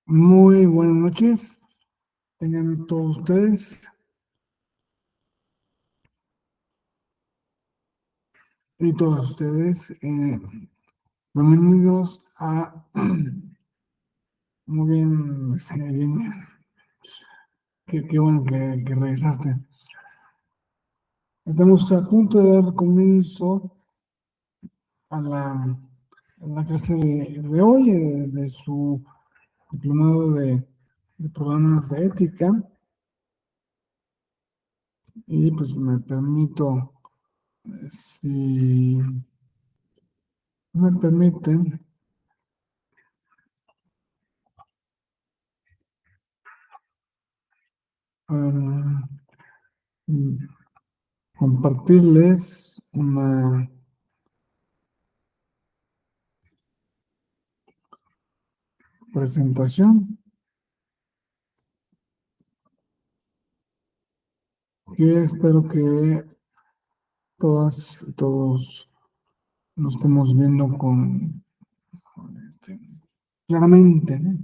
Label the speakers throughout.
Speaker 1: Muy buenas noches, tengan todos ustedes y todas ustedes. Bienvenidos a. Muy bien, Lina, qué bueno que regresaste. Estamos a punto de dar comienzo a la clase de hoy, de su diplomado de programas de ética. Y pues me permito, si me permiten, ah, compartirles una presentación que espero que todas y todos nos estemos viendo con claramente, ¿no?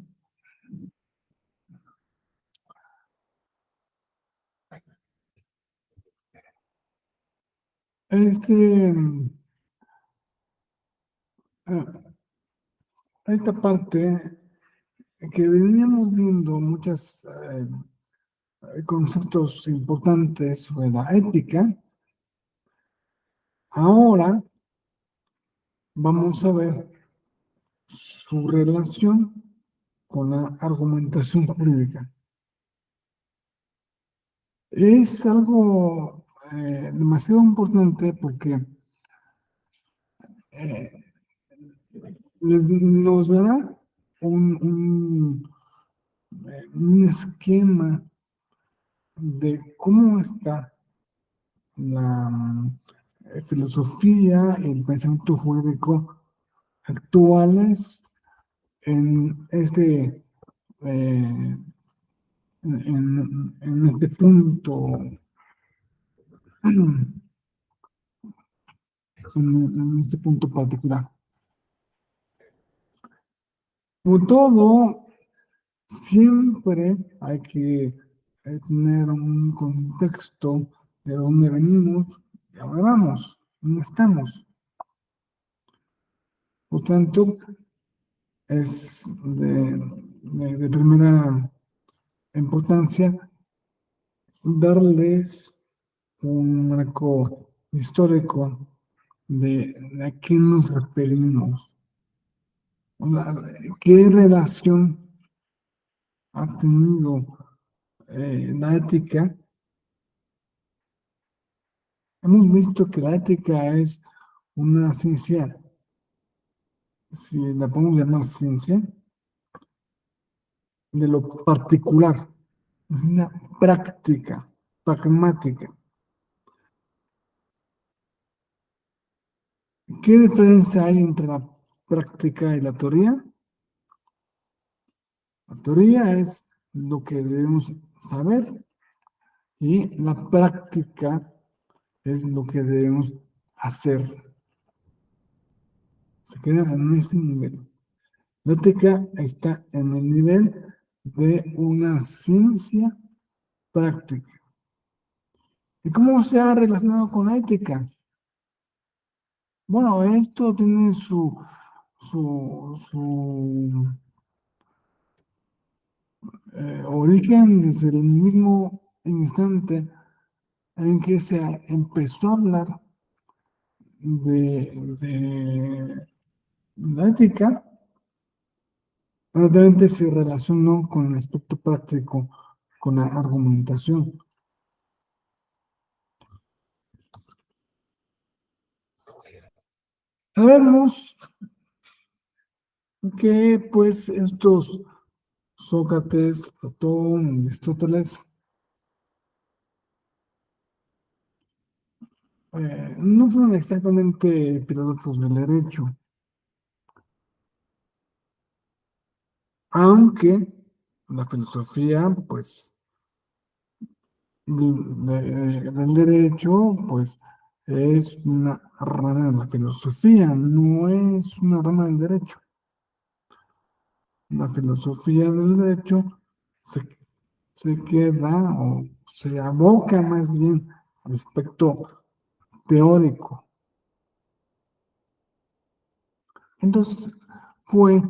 Speaker 1: Este, ah, esta parte que veníamos viendo muchos conceptos importantes sobre la ética, ahora vamos a ver su relación con la argumentación jurídica. Es algo demasiado importante porque eh, nos dará un esquema de cómo está la filosofía, el pensamiento jurídico actuales en eh, en este punto, en este punto particular. Por todo, siempre hay que tener un contexto de dónde venimos y a dónde vamos, dónde estamos. Por tanto, es de primera importancia darles un marco histórico de a qué nos referimos, qué relación ha tenido la ética. Hemos visto que la ética es una ciencia, si la podemos llamar ciencia, de lo particular, es una práctica pragmática. ¿Qué diferencia hay entre la práctica y la teoría? La teoría es lo que debemos saber y la práctica es lo que debemos hacer. Se queda en ese nivel. La ética está en el nivel de una ciencia práctica. ¿Y cómo se ha relacionado con la ética? Bueno, esto tiene su origen desde el mismo instante en que se empezó a hablar de la ética, obviamente se relacionó con el aspecto práctico, con la argumentación. Sabemos que pues estos Sócrates, Platón, Aristóteles, no fueron exactamente filósofos del derecho, aunque la filosofía, pues, del derecho, pues, es una rama de la filosofía, no es una rama del derecho. La filosofía del derecho se, se queda o se aboca más bien al aspecto teórico. Entonces, fue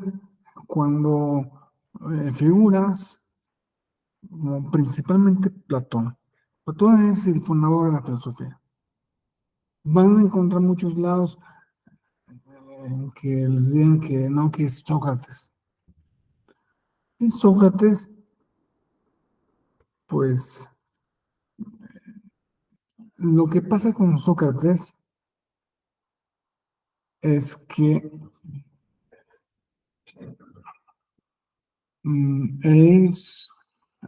Speaker 1: cuando figuras, como principalmente Platón. Platón es el fundador de la filosofía. Van a encontrar muchos lados que les digan que no, que es Sócrates. Y Sócrates, pues, lo que pasa con Sócrates es que es,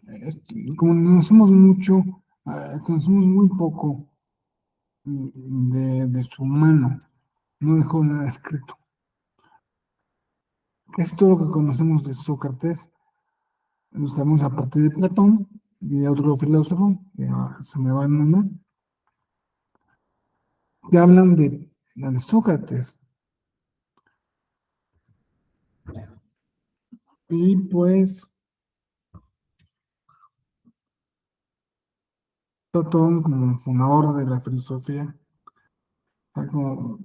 Speaker 1: es- como conocemos mucho, conocemos muy poco de su mano, no dejó nada escrito. Es todo lo que conocemos de Sócrates, lo sabemos a partir de Platón y de otro filósofo, que se me va el nombre, que hablan de Sócrates. Y pues Platón, como fundador de la filosofía, como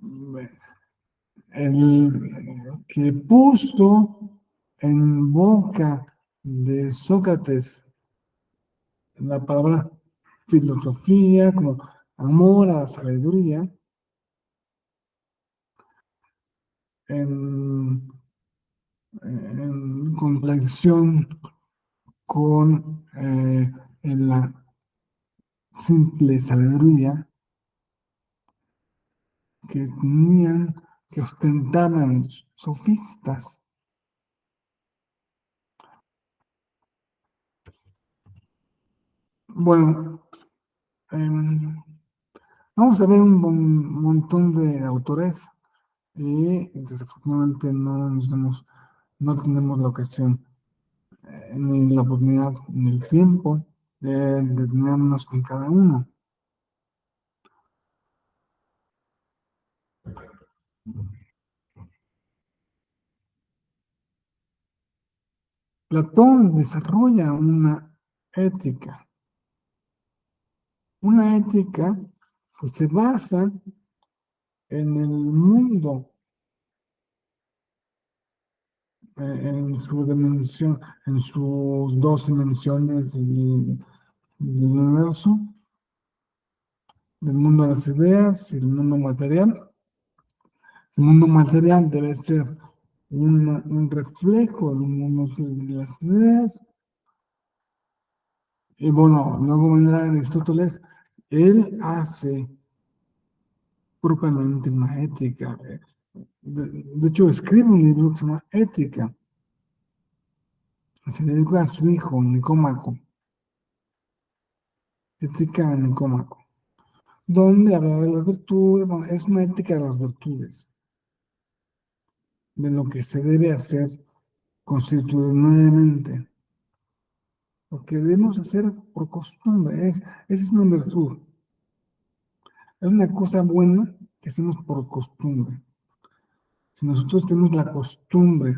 Speaker 1: el que puso en boca de Sócrates la palabra filosofía, como amor a la sabiduría, en, en contradicción con en la simple sabiduría que tenían, que ostentaban sofistas. Bueno, em, vamos a ver un montón de autores y desafortunadamente no tenemos la ocasión, ni la oportunidad, ni el tiempo de detenernos con cada uno. Platón desarrolla una ética que se basa en el mundo, en su dimensión, en sus dos dimensiones del universo, del mundo de las ideas y del mundo material. El mundo material debe ser un reflejo del mundo de las ideas. Y bueno, luego vendrá Aristóteles, él hace propiamente una ética. De hecho, escribe un libro que se llama Ética. Se dedica a su hijo, Nicómaco, Ética de Nicómaco, donde habla de las virtudes, bueno, es una ética de las virtudes, de lo que se debe hacer constitucionalmente, lo que debemos hacer por costumbre, esa es una virtud, es una cosa buena que hacemos por costumbre. Si nosotros tenemos la costumbre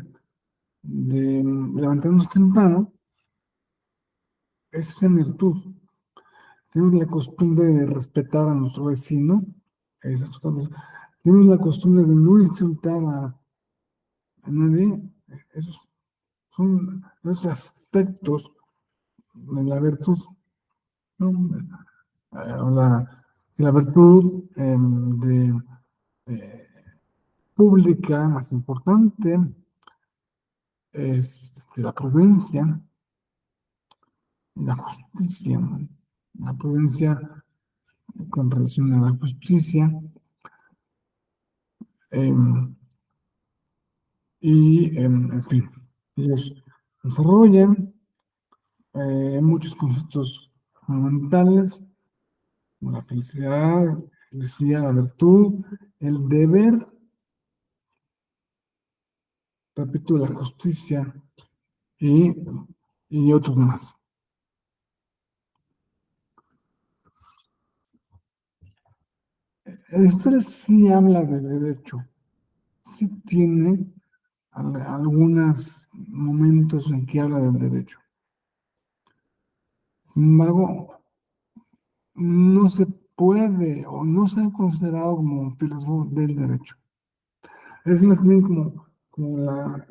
Speaker 1: de levantarnos temprano, esa es una virtud. Tenemos la costumbre de respetar a nuestro vecino, esa es otra cosa. Tenemos la costumbre de no insultar a nadie, esos son los aspectos de la virtud, ¿no? La virtud eh, pública más importante es la prudencia y la justicia, ¿no? La prudencia con relación a la justicia, em, y en fin, ellos desarrollan muchos conceptos fundamentales, como la felicidad, la virtud, el deber, repito, la justicia y, y otros más. Esto sí habla de derecho, sí tiene algunos momentos en que habla del derecho. Sin embargo, no se puede o no se ha considerado como un filósofo del derecho. Es más bien como la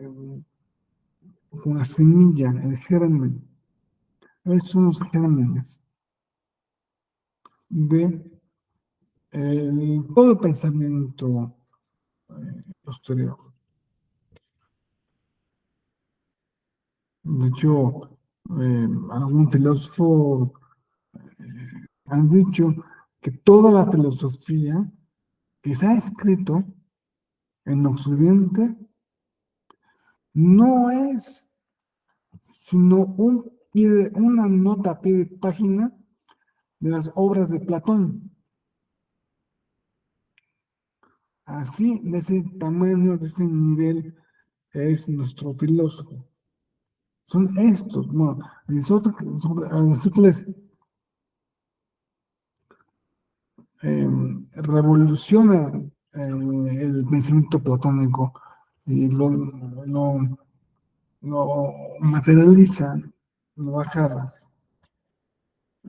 Speaker 1: semilla, el germen. Estos son los gérmenes de todo el pensamiento posterior. De hecho, algún filósofo han dicho que toda la filosofía que se ha escrito en Occidente no es sino una nota a pie de página de las obras de Platón. Así, de ese tamaño, de ese nivel es nuestro filósofo. Son estos, bueno, Aristóteles revoluciona el pensamiento platónico y lo materializa, lo baja,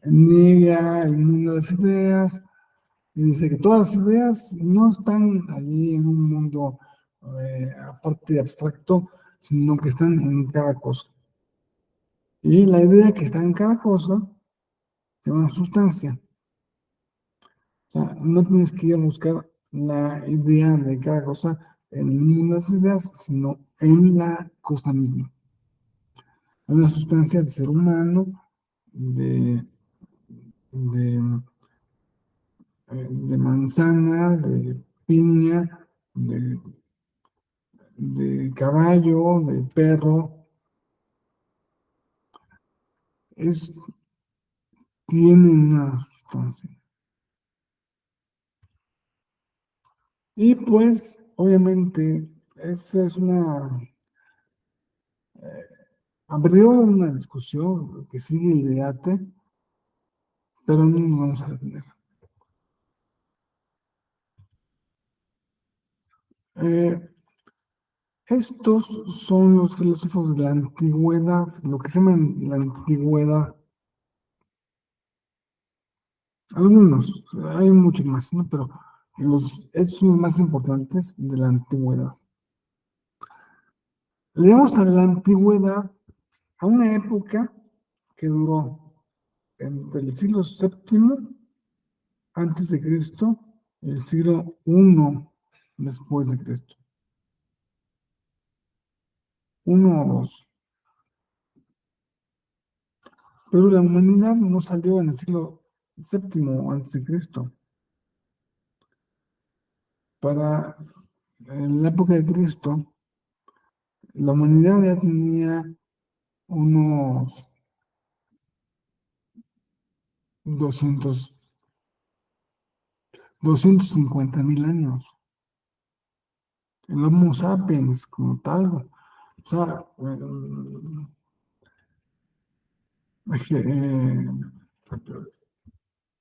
Speaker 1: niega el mundo de las ideas y dice que todas las ideas no están allí en un mundo aparte abstracto, sino que están en cada cosa. Y la idea que está en cada cosa se llama sustancia. O sea, no tienes que ir a buscar la idea de cada cosa en el mundo de las ideas, sino en la cosa misma. Hay una sustancia de ser humano, de, de, de manzana, de piña, de caballo, de perro. Es, tienen una sustancia. Y pues, obviamente, esa es abrió una discusión que sigue el debate, pero no nos vamos a detener. Eh, Estos son los filósofos de la antigüedad, lo que se llama la antigüedad. Algunos, hay muchos más, ¿no? Pero estos son los más importantes de la antigüedad. Leemos a la antigüedad a una época que duró entre el siglo séptimo antes de Cristo y el siglo I después de Cristo. Uno o dos. Pero la humanidad no salió en el siglo séptimo antes de Cristo. Para en la época de Cristo, la humanidad ya tenía unos 200, 250.000 años. El Homo sapiens como tal. O sea,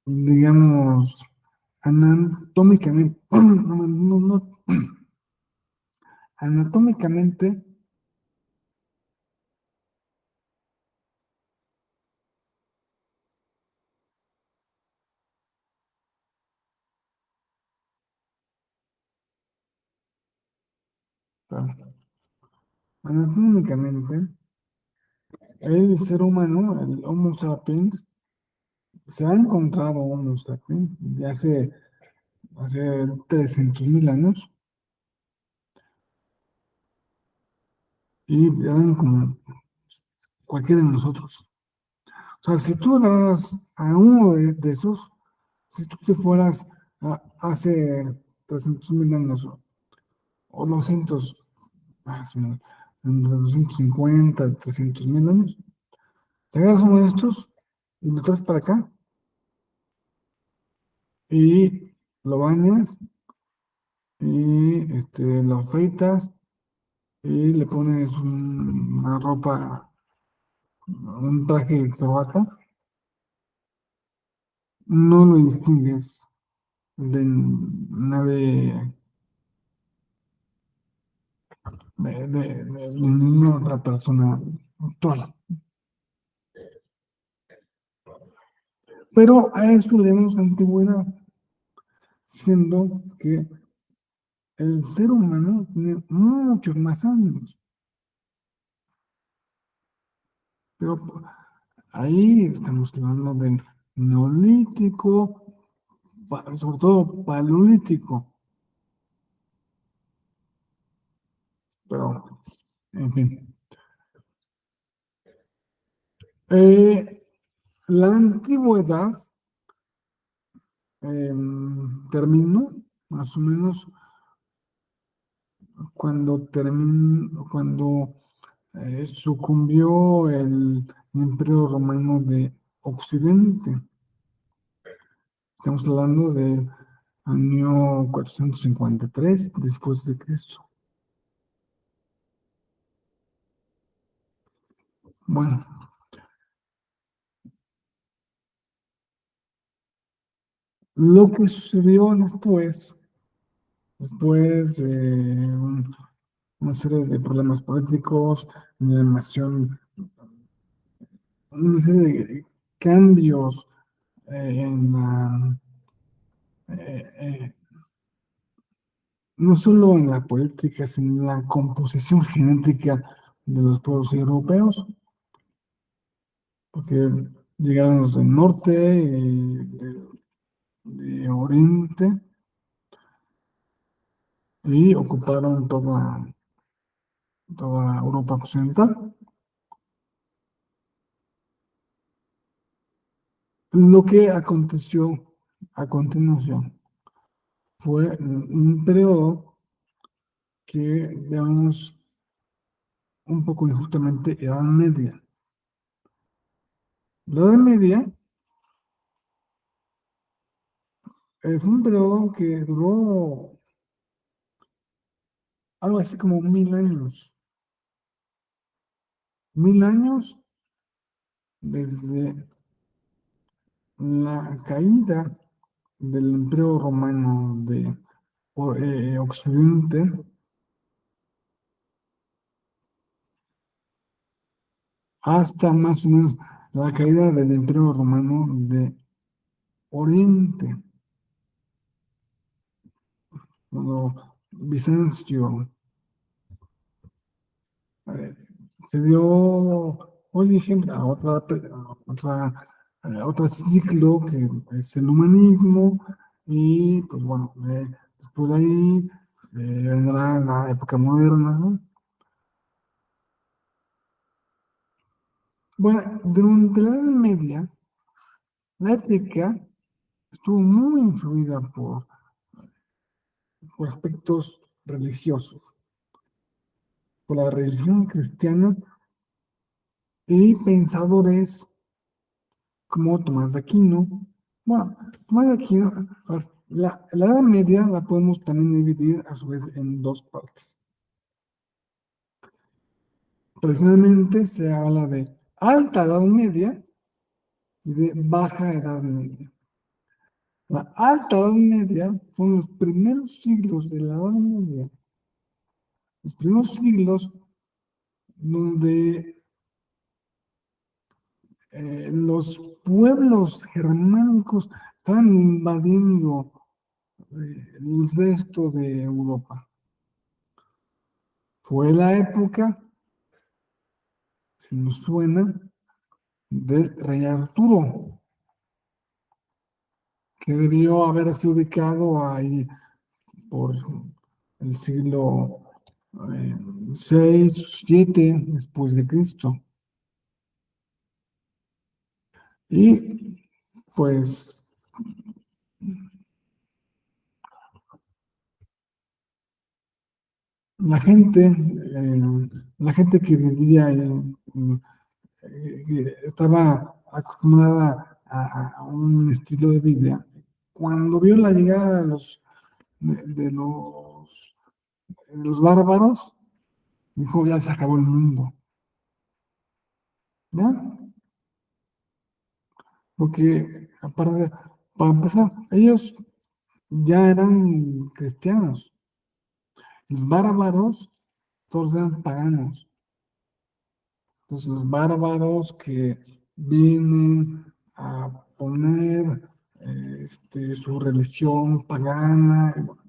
Speaker 1: digamos, anatómicamente, anatómicamente, anatómicamente, el ser humano, el Homo sapiens, se ha encontrado Homo sapiens de hace 300.000 años y eran como cualquiera de nosotros. O sea, si tú agarras a uno de esos, si tú te fueras hace 300.000 años o 200, más o menos, entre 250, 300.000 años, te agarras uno de estos y lo traes para acá y lo bañas y lo afeitas y le pones una ropa, un traje de corbata, no lo distingues de nave de ninguna otra persona actual. Pero a eso le damos antigüedad, siendo que el ser humano tiene muchos más años. Pero ahí estamos hablando del neolítico, sobre todo paleolítico. Pero, en fin. La antigüedad terminó más o menos cuando sucumbió el Imperio Romano de Occidente. Estamos hablando del año 453 después de Cristo. Bueno, lo que sucedió después de una serie de problemas políticos, una invasión, una serie de cambios en eh, no solo en la política, sino en la composición genética de los pueblos europeos, porque llegaron los del norte, de oriente, y ocuparon toda Europa occidental. Lo que aconteció a continuación fue un periodo que llamamos un poco injustamente Edad Media. La Edad Media fue un periodo que duró algo así como 1000 años. 1000 años desde la caída del Imperio Romano de Occidente hasta más o menos la caída del Imperio Romano de Oriente, cuando Bizancio eh, se dio origen a otro ciclo que es el humanismo, y pues bueno, después de ahí vendrá la época moderna, ¿no? Bueno, durante la Edad Media, la ética estuvo muy influida por aspectos religiosos, por la religión cristiana y pensadores como Tomás de Aquino. Bueno, Tomás de Aquino, a ver, la Edad Media la podemos también dividir a su vez en dos partes. Tradicionalmente se habla de alta Edad Media y de baja Edad Media. La alta Edad Media son los primeros siglos de la Edad Media, los primeros siglos donde los pueblos germánicos estaban invadiendo el resto de Europa. Fue la época, si nos suena, del rey Arturo, que debió haberse ubicado ahí por el siglo 6, 7 después de Cristo. Y pues la gente, la gente que vivía ahí, que estaba acostumbrada a un estilo de vida, cuando vio la llegada de los bárbaros, dijo, ya se acabó el mundo, ¿no? Porque, aparte, para empezar, ellos ya eran cristianos. Los bárbaros todos eran paganos. Entonces, los bárbaros que vienen a poner su religión pagana, y bueno,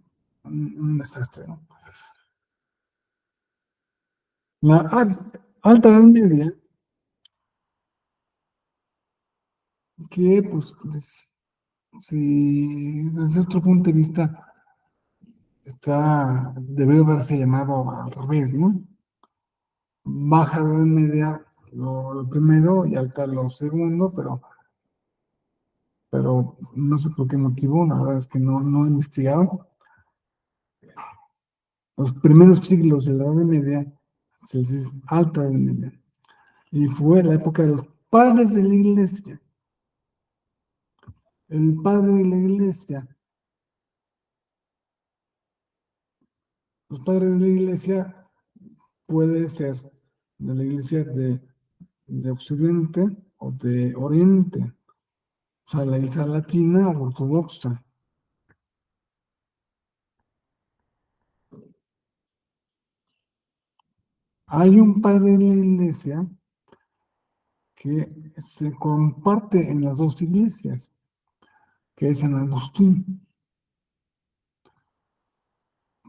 Speaker 1: un desastre, ¿no? La Alta Edad Media, que pues si desde otro punto de vista debe haberse llamado al revés, ¿no? Baja Edad Media lo primero y alta lo segundo, pero no sé por qué motivo, la verdad es que no he investigado. Los primeros siglos de la Edad Media se les dice Alta Edad Media, y fue la época de los padres de la iglesia. El padre de la iglesia, los padres de la iglesia puede ser de la iglesia de Occidente o de Oriente, o sea, la iglesia latina o ortodoxa. Hay un padre de la iglesia que se comparte en las dos iglesias, que es San Agustín,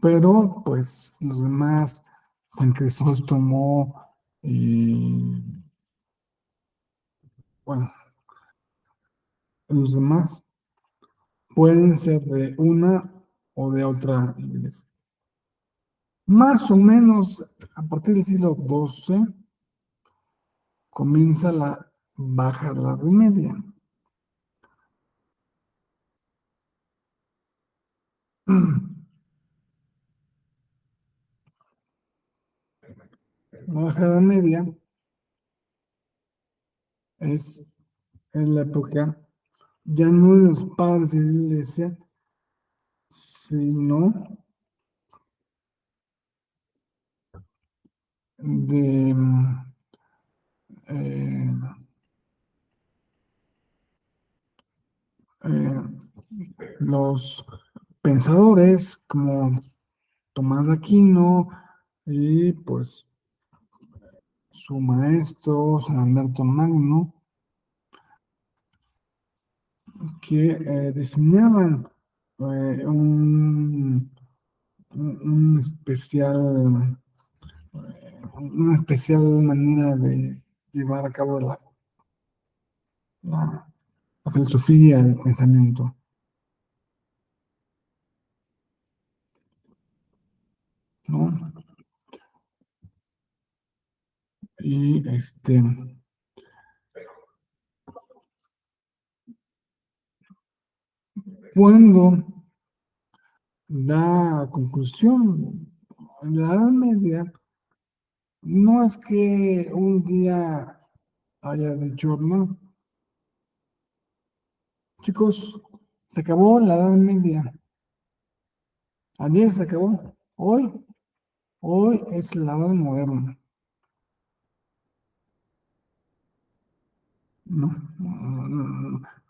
Speaker 1: pero pues los demás, San Crisóstomo y bueno, los demás pueden ser de una o de otra iglesia. Más o menos a partir del siglo XII comienza la Baja Edad Media. La Baja Edad Media es en la época ya no de los padres de la iglesia, sino de eh, eh, los pensadores como Tomás de Aquino y pues su maestro San Alberto Magno, que diseñaban un especial, una especial manera de llevar a cabo la, la filosofía del pensamiento, ¿no? Y cuando da conclusión, en la Edad Media, no es que un día haya dicho, no, chicos, se acabó la Edad Media, ayer se acabó, hoy es la Edad Moderna. No,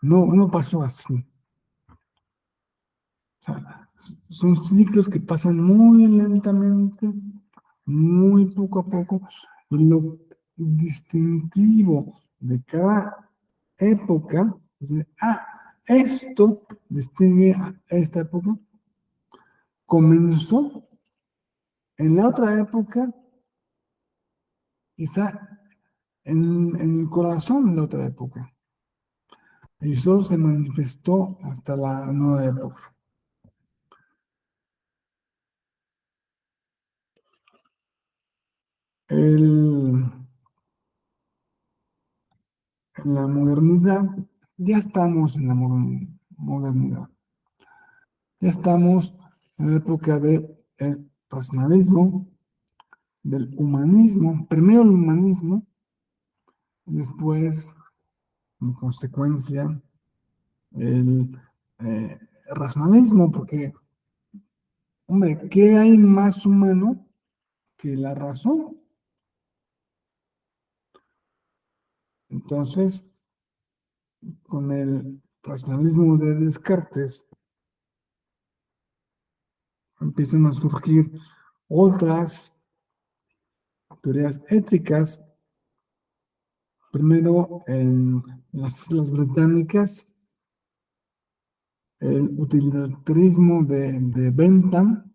Speaker 1: no pasó así. O sea, son ciclos que pasan muy lentamente, muy poco a poco. Y lo distintivo de cada época es esto distingue a esta época. Comenzó en la otra época, quizá en el corazón de la otra época. Y eso se manifestó hasta la nueva época. El, en la modernidad, ya estamos en la modernidad. Ya estamos en la época del racionalismo, del humanismo. Primero el humanismo, después, en consecuencia, el racionalismo, porque, hombre, ¿qué hay más humano que la razón? Entonces, con el racionalismo de Descartes, empiezan a surgir otras teorías éticas, primero en las Islas Británicas, el utilitarismo de Bentham,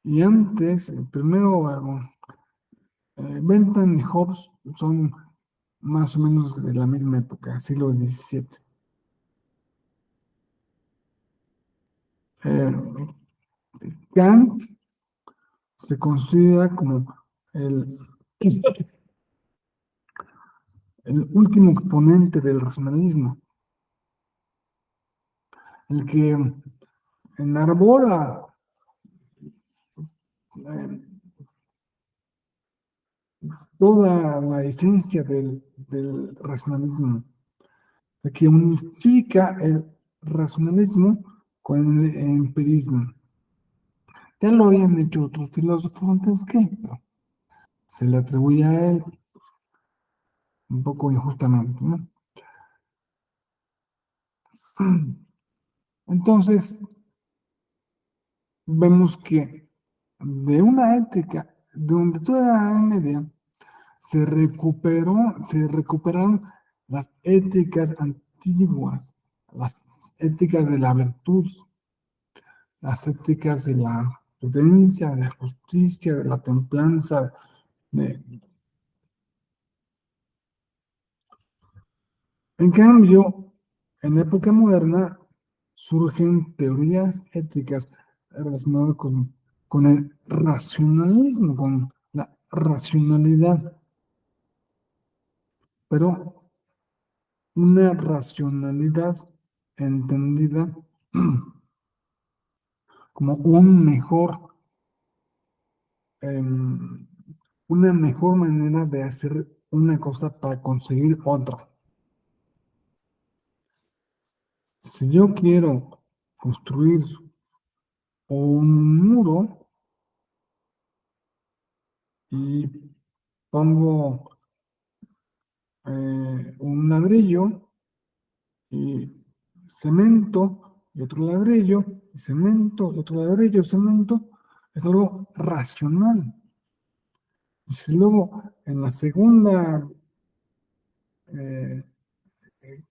Speaker 1: y antes, primero, Bentham y Hobbes son más o menos de la misma época, siglo XVII. Eh, Kant se considera como el, el último exponente del racionalismo, el que enarbola eh, toda la esencia del racionalismo, el que unifica el racionalismo con el empirismo. Ya lo habían hecho otros filósofos antes que él, pero se le atribuye a él un poco injustamente, ¿no? Entonces, vemos que de una ética, de donde toda la Edad Media se recuperaron las éticas antiguas, las éticas de la virtud, las éticas de la prudencia, de la justicia, de la templanza. de- En cambio, en la época moderna surgen teorías éticas relacionadas con el racionalismo, con la racionalidad, pero una racionalidad entendida como em, una mejor manera de hacer una cosa para conseguir otra. Si yo quiero construir un muro y pongo un ladrillo y cemento y otro ladrillo y cemento y otro ladrillo y cemento, es algo racional. Y si luego en la segunda eh,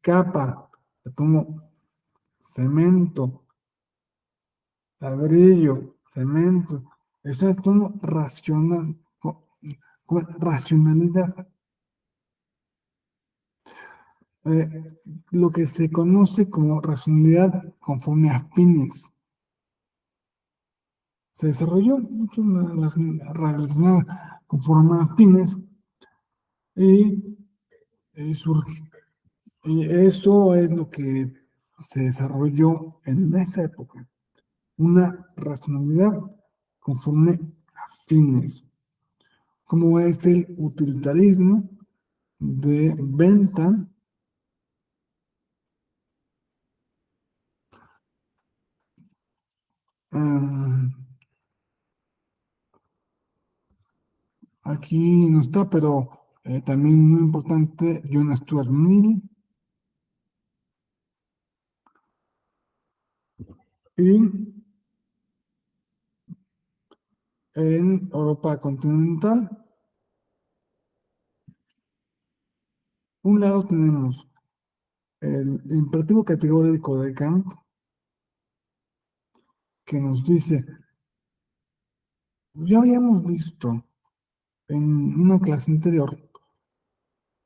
Speaker 1: capa le pongo cemento, ladrillo, cemento, eso es como racional, con racionalidad. Lo que se conoce como racionalidad conforme a fines. Se desarrolló mucho en las relacionadas conforme a fines y, surge. Y eso es lo que se desarrolló en esa época, una racionalidad conforme a fines, como es el utilitarismo de Bentham. ah, Aquí no está, pero también muy importante, John Stuart Mill y en Europa continental. Un lado tenemos el imperativo categórico de Kant, que nos dice, ya habíamos visto en una clase anterior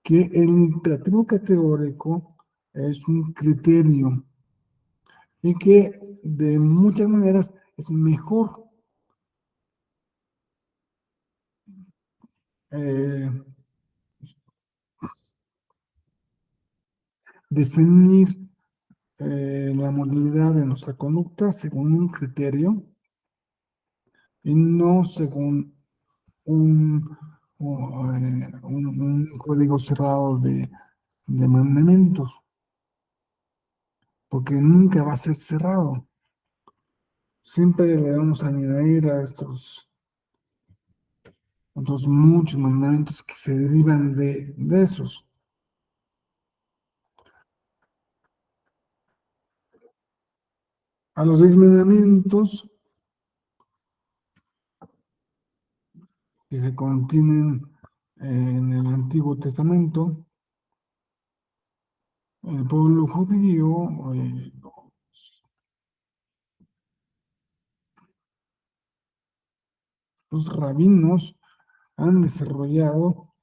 Speaker 1: que el imperativo categórico es un criterio y que de muchas maneras es mejor eh, definir la moralidad de nuestra conducta según un criterio y no según un, un código cerrado de mandamientos, porque nunca va a ser cerrado. Siempre le vamos a añadir a estos otros muchos mandamientos que se derivan de esos. A los 10 mandamientos que se contienen en el Antiguo Testamento. El pueblo judío, los rabinos han desarrollado,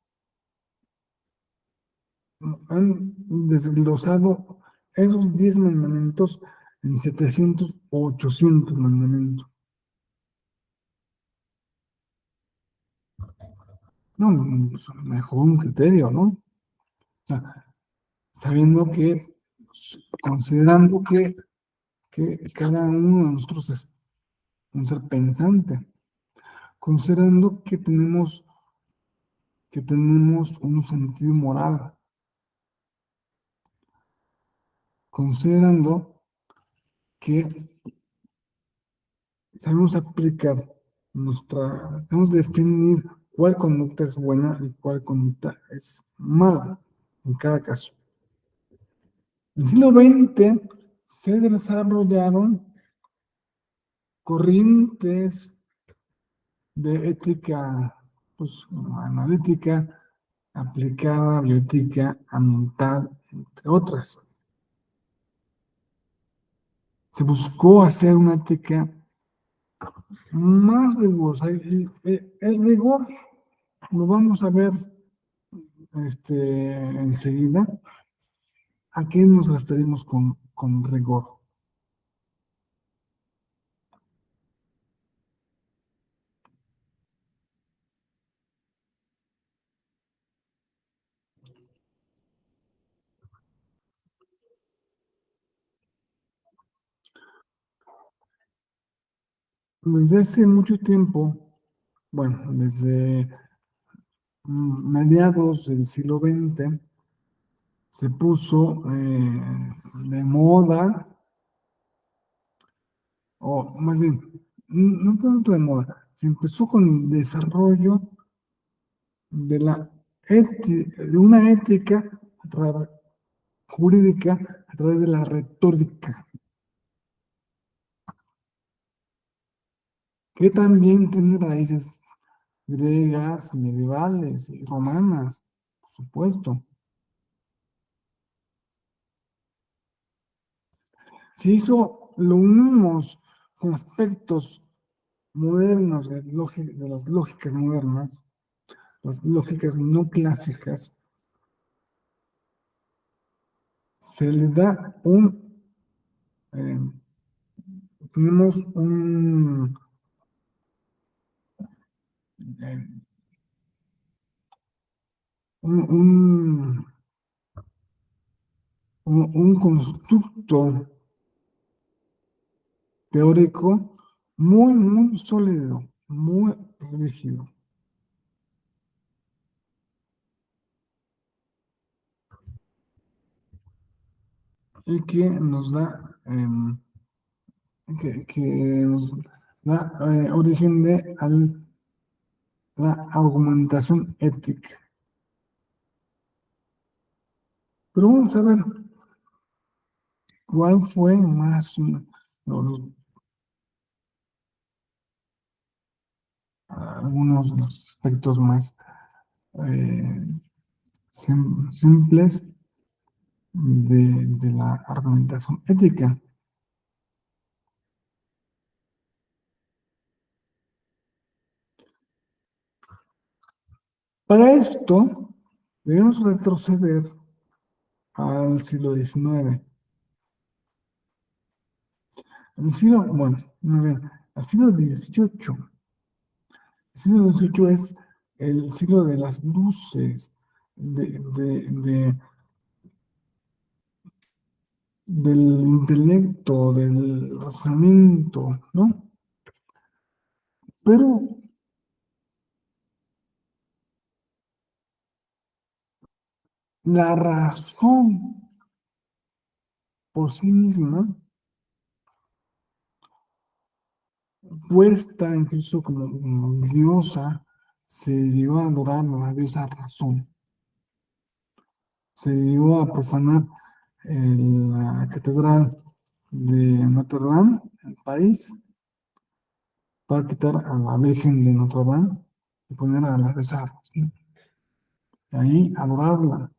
Speaker 1: han desglosado esos 10 mandamientos en 700 o 800 mandamientos. No, pues, mejor un criterio, ¿no? O sea, sabiendo que, considerando que cada uno de nosotros es un ser pensante, considerando que tenemos un sentido moral, considerando que sabemos aplicar sabemos definir cuál conducta es buena y cuál conducta es mala en cada caso. En el siglo XX se desarrollaron corrientes de ética, pues, analítica, aplicada, bioética, ambiental, entre otras. Se buscó hacer una ética más rigurosa. El rigor lo vamos a ver enseguida. ¿A qué nos referimos con rigor? Desde hace mucho tiempo, bueno, desde mediados del siglo XX, se puso de moda, o más bien, no tanto de moda, se empezó con el desarrollo de de una ética jurídica a través de la retórica, que también tiene raíces griegas, medievales y romanas, por supuesto. Si eso lo unimos con aspectos modernos de las lógicas modernas, las lógicas no clásicas, se le da eh, tenemos eh, un, un, un constructo teórico muy, muy sólido, muy rígido. Y que nos da, que nos da origen la argumentación ética. Pero vamos a ver cuál fue más algunos de los aspectos más eh, simples de la argumentación ética. Para esto, debemos retroceder al siglo XIX. Bueno, muy bien, al siglo XVIII. El siglo XVIII es el siglo de las luces, del intelecto, del razonamiento, ¿no? Pero la razón por sí misma, puesta incluso como diosa, se llegó a adorar a la diosa razón. Se llegó a profanar en la catedral de Notre Dame, en París, para quitar a la Virgen de Notre Dame. y poner a rezar, ¿sí? Ahí adorarla.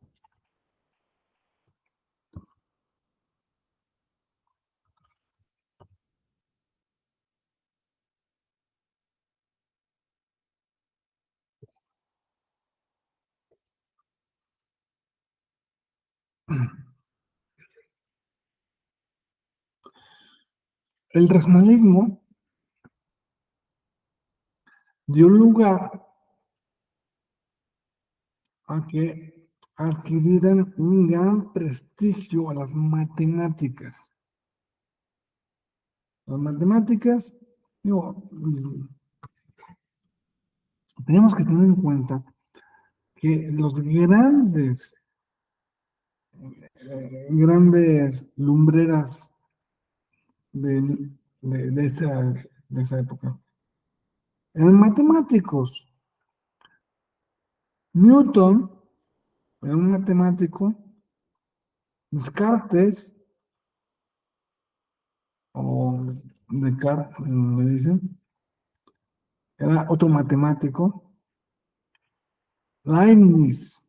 Speaker 1: El racionalismo dio lugar a que adquirieran un gran prestigio a las matemáticas. Las matemáticas, digo, tenemos que tener en cuenta que los grandes lumbreras de, de esa época eran matemáticos. Newton era un matemático, Descartes, o Descartes, me dicen, era otro matemático, Leibniz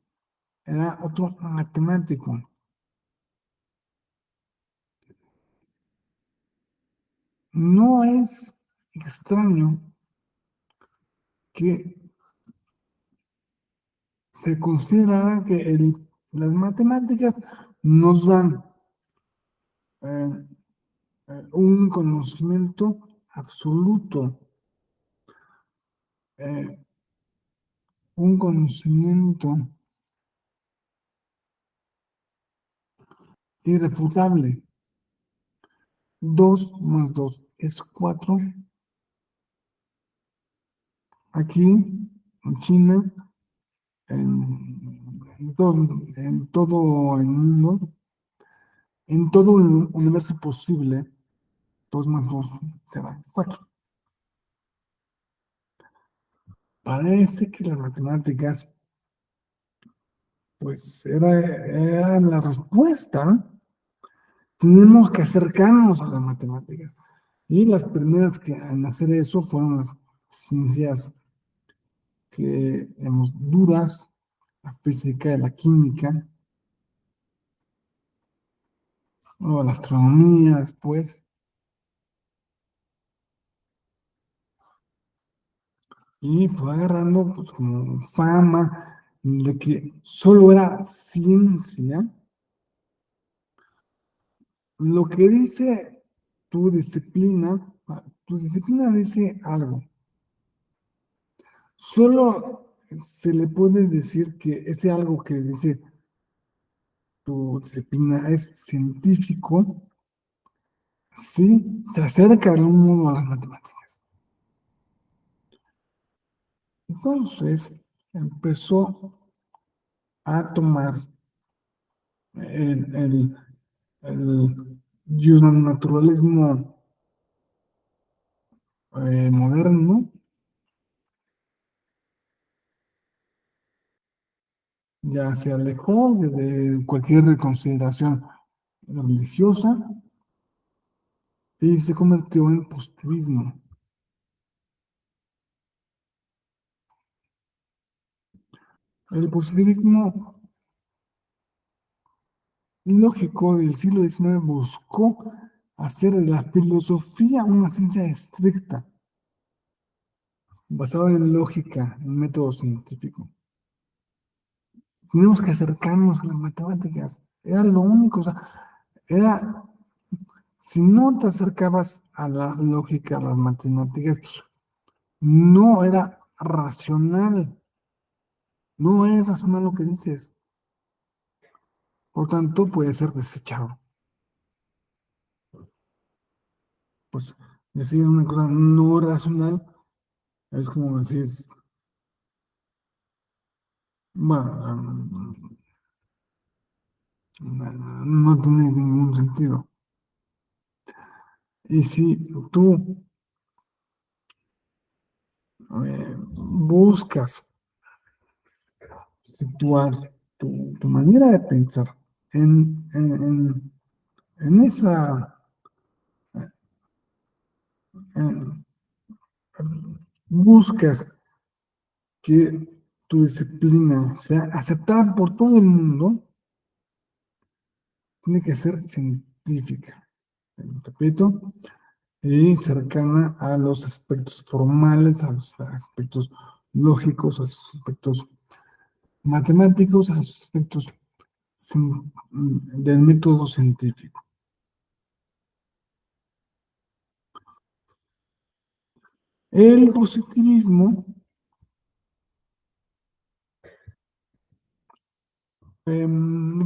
Speaker 1: era otro matemático. No es extraño que se considera que las matemáticas nos dan eh, un conocimiento absoluto, eh, un conocimiento irrefutable. 2 más 2 es 4. Aquí, en China, en todo el mundo, en todo el universo posible, 2 más 2 será 4. Parece que las matemáticas, pues, era la respuesta. Tenemos que acercarnos a las matemáticas. Y las primeras que en hacer eso fueron las ciencias que, digamos, duras, la física, la química, o la astronomía después. Y fue agarrando, pues, como fama de que solo era ciencia. Lo que dice tu disciplina dice algo. Solo se le puede decir que ese algo que dice tu disciplina es científico si se acerca de algún modo a las matemáticas. Entonces empezó a tomar el naturalismo moderno, ya se alejó de cualquier consideración religiosa y se convirtió en positivismo. El positivismo lógico del siglo XIX buscó hacer de la filosofía una ciencia estricta, basada en lógica, en método científico. Tenemos que acercarnos a las matemáticas. Era lo único, o sea, era, si no te acercabas a la lógica, a las matemáticas, no era racional. No es racional lo que dices. Por tanto, puede ser desechado. Pues decir una cosa no racional es como decir, bueno, no tiene ningún sentido. Y si tú buscas situar tu manera de pensar en, en, en esa, en- buscas que tu disciplina sea aceptada por todo el mundo, tiene que ser científica, repito, y cercana a los aspectos formales, a los aspectos lógicos, a los aspectos matemáticos, a los aspectos del método científico. El positivismo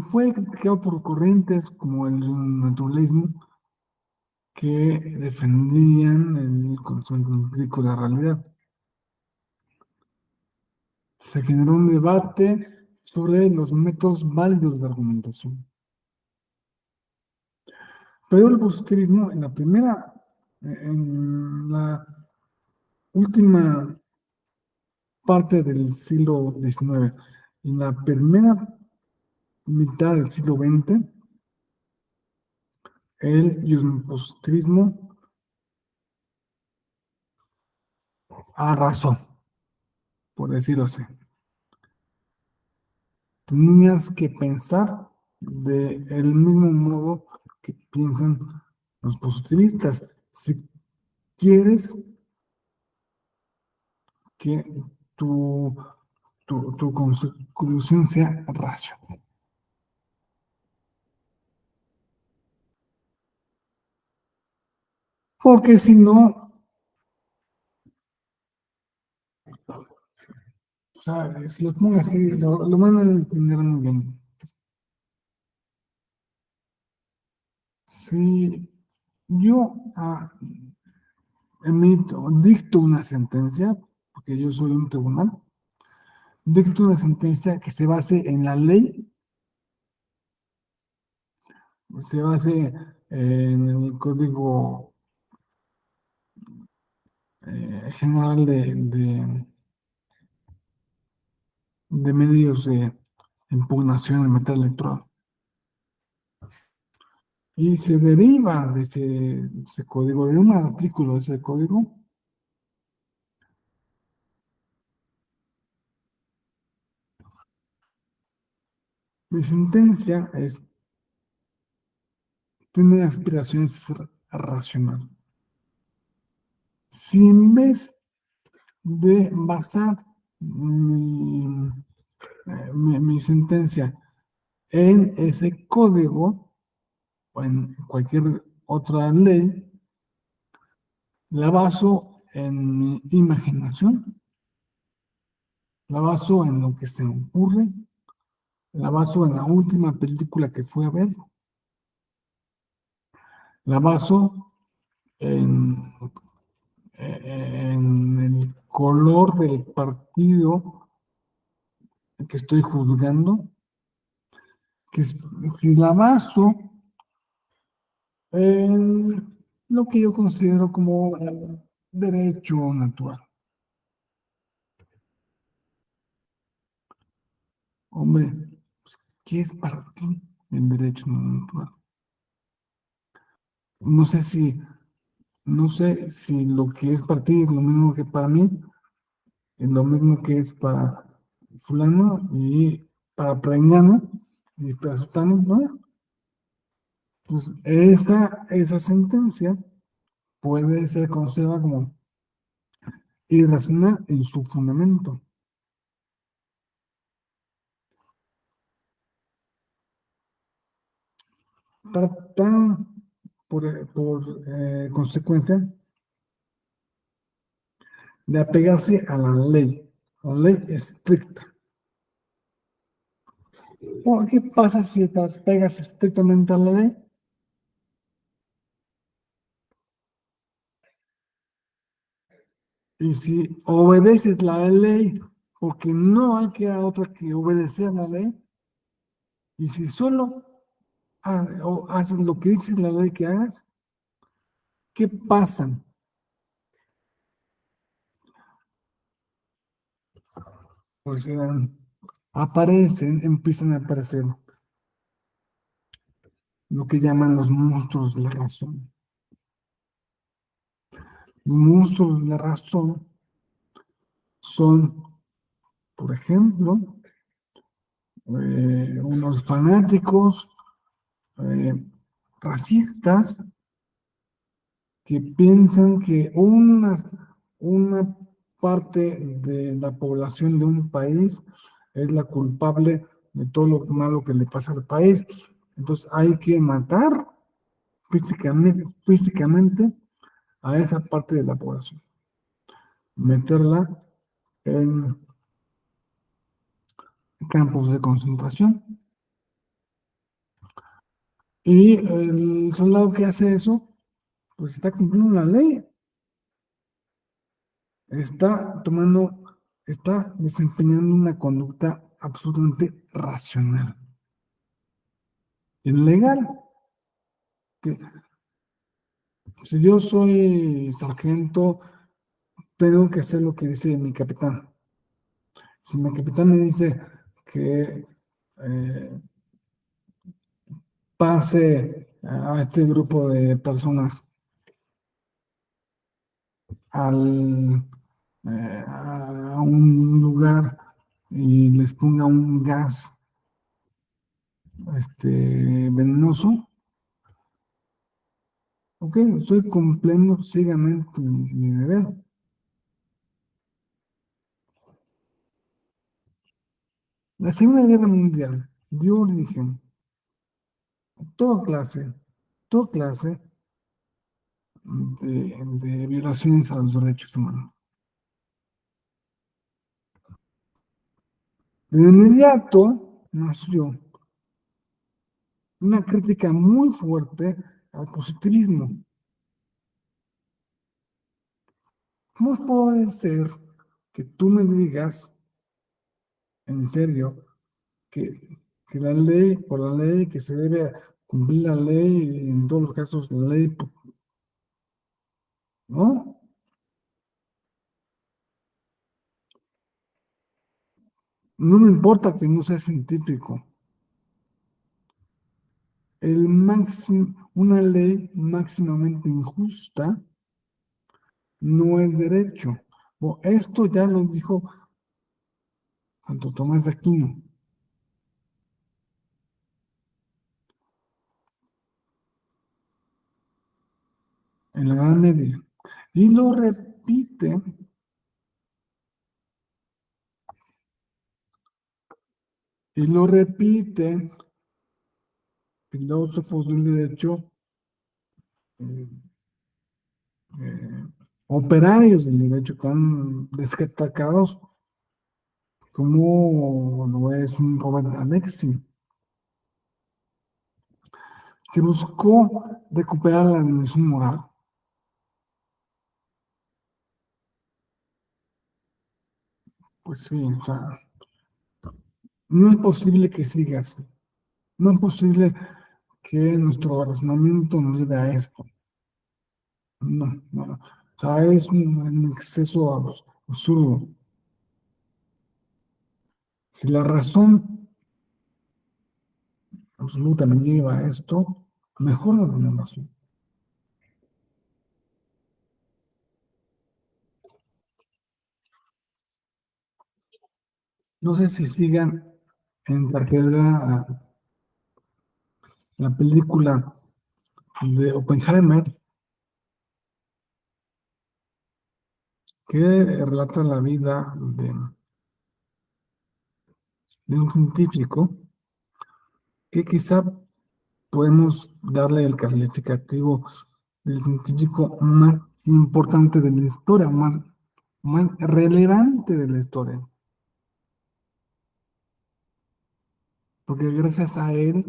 Speaker 1: fue criticado por corrientes como el naturalismo que defendían el conocimiento empírico de la realidad. Se generó un debate sobre los métodos válidos de argumentación. Pero el positivismo en la última parte del siglo XIX y en la primera mitad del siglo XX, el positivismo arrasó, por decirlo así. Tenías que pensar del mismo modo que piensan los positivistas. Si quieres que tu, tu conclusión sea racional. Porque si no, o sea, si lo pongo así, lo van a entender muy bien. Si yo dicto una sentencia, porque yo soy un tribunal, dicto una sentencia que se base en la ley, se base en el código general de medios de impugnación en materia electoral. Y se deriva de ese código, de un artículo de ese código, mi sentencia tiene aspiraciones de ser racional. Si en vez de basar mi sentencia en ese código o en cualquier otra ley, la baso en mi imaginación, la baso en lo que se me ocurre, la baso en la última película que fui a ver, la baso en, en el color del partido que estoy juzgando, que si la baso en lo que yo considero como derecho natural. Hombre, pues, ¿qué es para ti el derecho natural? No sé si, no sé si lo que es para ti es lo mismo que para mí, es lo mismo que es para fulano y para prengano y para sutano, ¿no? Pues esa sentencia puede ser considerada como irracional en su fundamento. Tratan, por consecuencia, de apegarse a la ley estricta. ¿Qué pasa si te apegas estrictamente a la ley? Y si obedeces la ley, porque no hay que otra que obedecer la ley, y si solo haces lo que dice la ley que hagas, ¿qué pasa? Pues empiezan a aparecer lo que llaman los monstruos de la razón. Los monstruos de la razón son por ejemplo, unos fanáticos eh, racistas que piensan que una parte de la población de un país es la culpable de todo lo malo que le pasa al país. Entonces hay que matar físicamente a esa parte de la población, meterla en campos de concentración. Y el soldado que hace eso, pues está cumpliendo la ley, está está desempeñando una conducta absolutamente racional, ilegal. Que si yo soy sargento, tengo que hacer lo que dice mi capitán. Si mi capitán me dice que eh, pase a este grupo de personas a un lugar y les ponga un gas venenoso, ok, estoy cumpliendo ciegamente mi deber. La Segunda Guerra Mundial dio origen a toda clase de violaciones a los derechos humanos. De inmediato nació una crítica muy fuerte al positivismo. ¿Cómo puede ser que tú me digas, en serio, que la ley, por la ley, que se debe cumplir la ley, y en todos los casos la ley, ¿no? No me importa que no sea científico. Una ley máximamente injusta no es derecho. Esto ya lo dijo Santo Tomás de Aquino. En la Edad Media. Y lo repite filósofos del derecho, eh, operarios del derecho tan destacados como lo es un Robert Alexi. Se buscó recuperar la dimensión moral. Pues sí, o sea, no es posible que siga así. No es posible que nuestro razonamiento nos lleve a esto. No, no. O sea, es un exceso absurdo. Si la razón absoluta me lleva a esto, mejor no tenemos razón. No sé si sigan en cartelera la película de Oppenheimer, que relata la vida de un científico que quizá podemos darle el calificativo del científico más importante de la historia, más relevante de la historia, porque gracias a él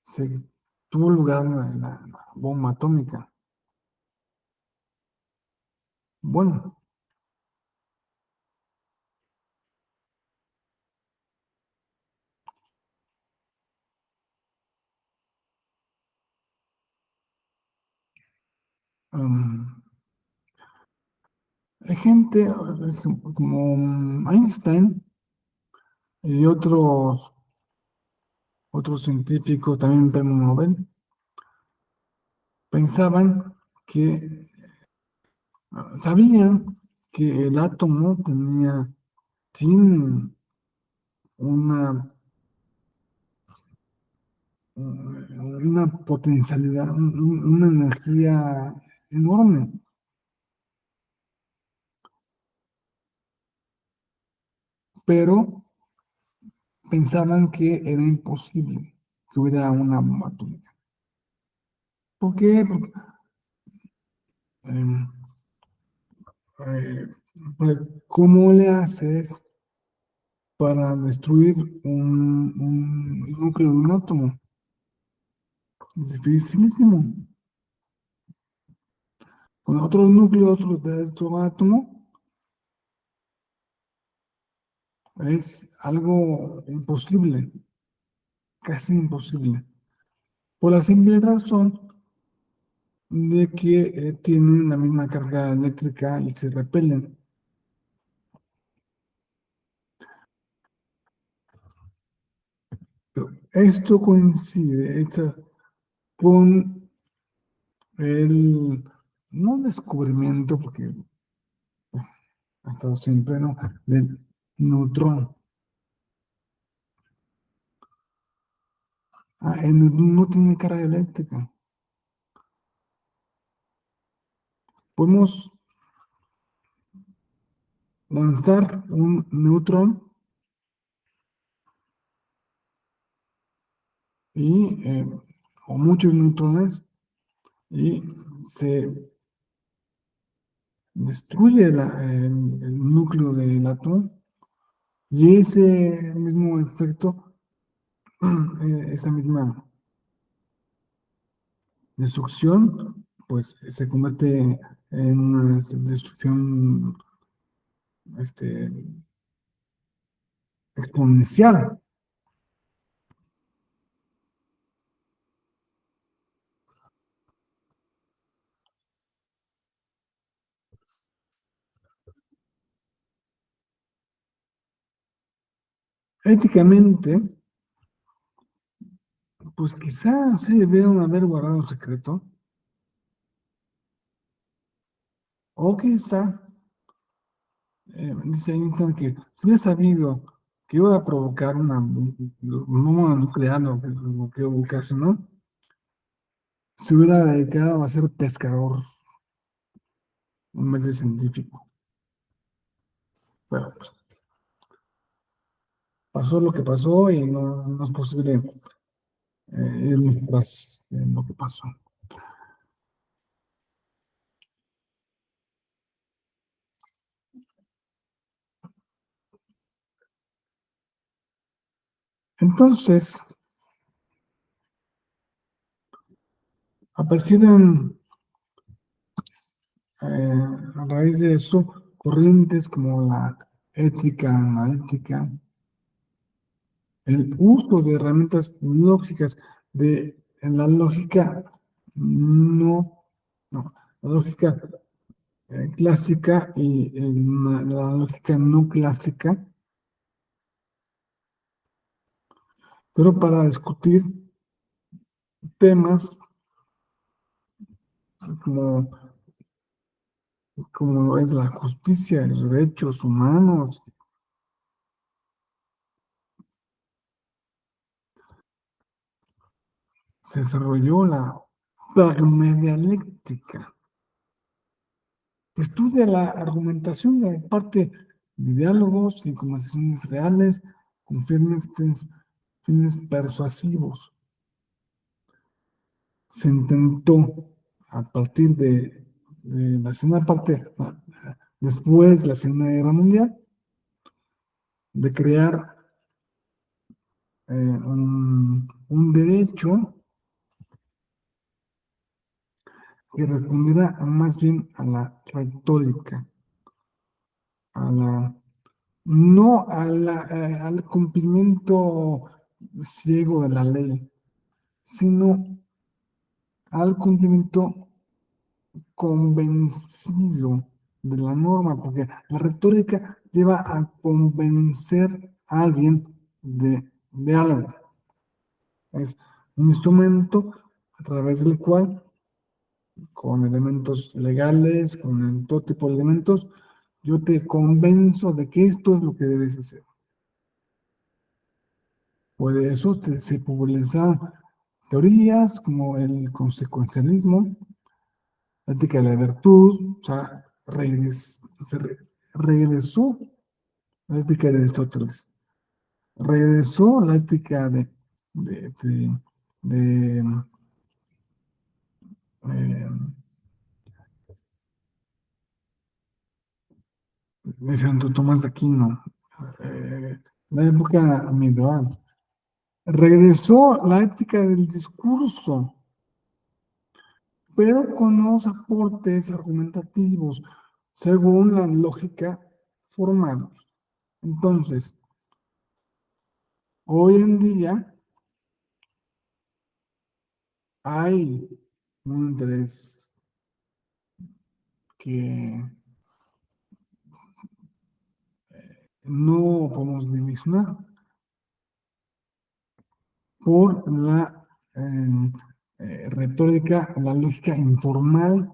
Speaker 1: se tuvo lugar la bomba atómica. Bueno, hay gente como Einstein y otros científicos, también premio Nobel, pensaban que sabían que el átomo tiene una, una potencialidad, una energía enorme, pero pensaban que era imposible que hubiera una bomba atómica. ¿Por qué? Porque, em, eh, pues, ¿cómo le haces para destruir un núcleo de un átomo? Es dificilísimo. Con otro núcleo de otro átomo es algo imposible, casi imposible. Por la simple razón de que tienen la misma carga eléctrica y se repelen. Pero esto coincide con el, no descubrimiento, porque ha estado siempre, ¿no? Del neutrón. El neutrón no tiene carga eléctrica. Podemos lanzar un neutrón y, o muchos neutrones y se destruye el núcleo del átomo y ese mismo efecto, esa misma destrucción, pues se convierte en una destrucción este, exponencial. Éticamente, pues quizás se debieron haber guardado un secreto, o quizá, dice Einstein que si hubiera sabido que iba a provocar una bomba nuclear, lo que ocasionó, se hubiera dedicado a ser pescador en vez de científico. Pero pues, pasó lo que pasó y no es posible irnos tras lo que pasó. Entonces, aparecieron a raíz de eso corrientes como la ética analítica, el uso de herramientas lógicas en la lógica no, no, la lógica clásica y la lógica no clásica, pero para discutir temas como, como es la justicia, los derechos humanos. Se desarrolló la pragmadialéctica, que estudia la argumentación como parte de diálogos y conversaciones reales con fines persuasivos. Se intentó a partir de la segunda parte, después de la Segunda Guerra Mundial, de crear un derecho que respondiera más bien a la retórica, a la, no al cumplimiento ciego de la ley, sino al cumplimiento convencido de la norma, porque la retórica lleva a convencer a alguien de algo. Es un instrumento a través del cual, con elementos legales, con todo tipo de elementos, yo te convenzo de que esto es lo que debes hacer. Pues de eso se popularizaron teorías como el consecuencialismo, la ética de la virtud, o sea, regresó la ética de Aristóteles, regresó la ética de, de, de, eh, de Santo Tomás de Aquino, la época medieval. Regresó la ética del discurso, pero con nuevos aportes argumentativos, según la lógica formal. Entonces, hoy en día hay un interés que no podemos divisionar por la retórica, la lógica informal,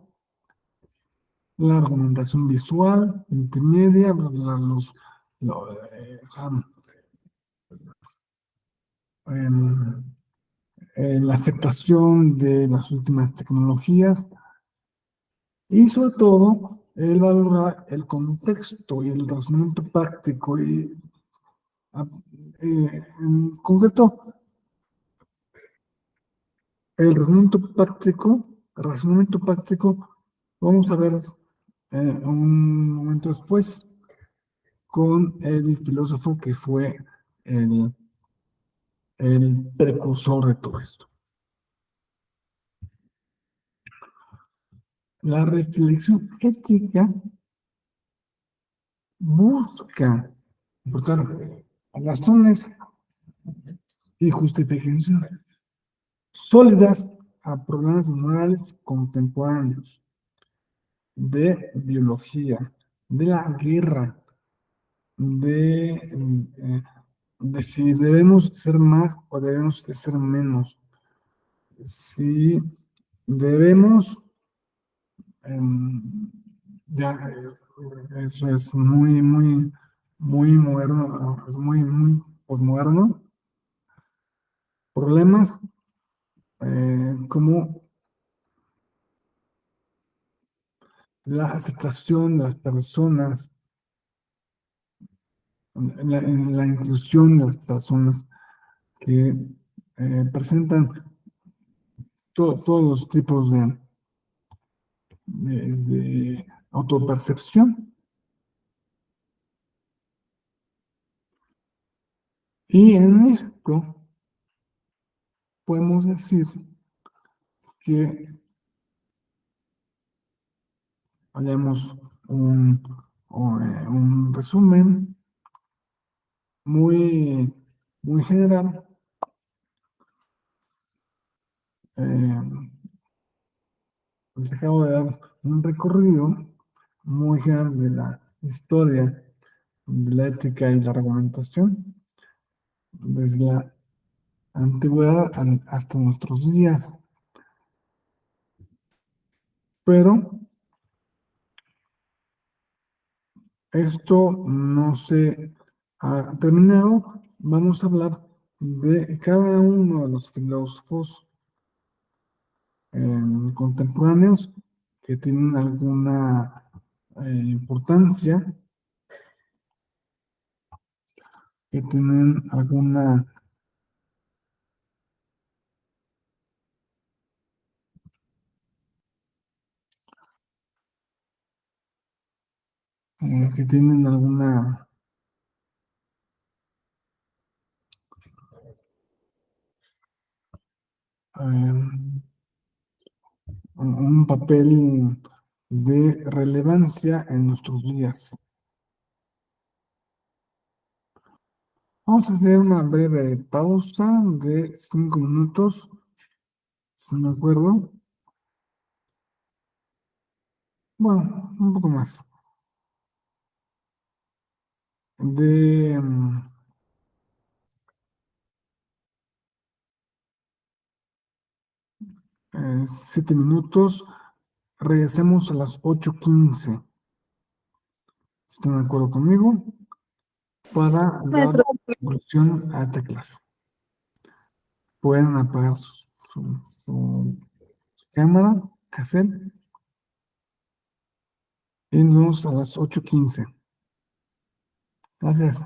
Speaker 1: la argumentación visual, multimedia, o sea, em, la aceptación de las últimas tecnologías y sobre todo el valorar el contexto y el razonamiento práctico y en concreto razonamiento práctico, vamos a ver un momento después con el filósofo que fue el, el precursor de todo esto. La reflexión ética busca aportar razones y justificaciones sólidas a problemas morales contemporáneos de biología, de la guerra, de si debemos ser más o debemos ser menos, si debemos, ya, eso es muy moderno, es muy posmoderno, problemas como la aceptación de las personas, en la inclusión de las personas que presentan todos los tipos de autopercepción. Y en esto podemos decir que hayamos un resumen muy general. Les acabo de dar un recorrido muy general de la historia de la ética y la argumentación, desde la antigüedad hasta nuestros días. Pero esto no se ha terminado. Vamos a hablar de cada uno de los filósofos contemporáneos que tienen alguna importancia, que tienen alguna que tienen alguna un papel de relevancia en nuestros días. Vamos a hacer una breve pausa de 5 minutos, si me acuerdo. Bueno, un poco más. De 7 minutos. Regresemos a las 8:15. ¿Están de acuerdo conmigo? Para dar
Speaker 2: Maestro,
Speaker 1: conclusión a esta clase. pueden apagar su cámara, cassette, y nos vemos a las 8:15. Gracias.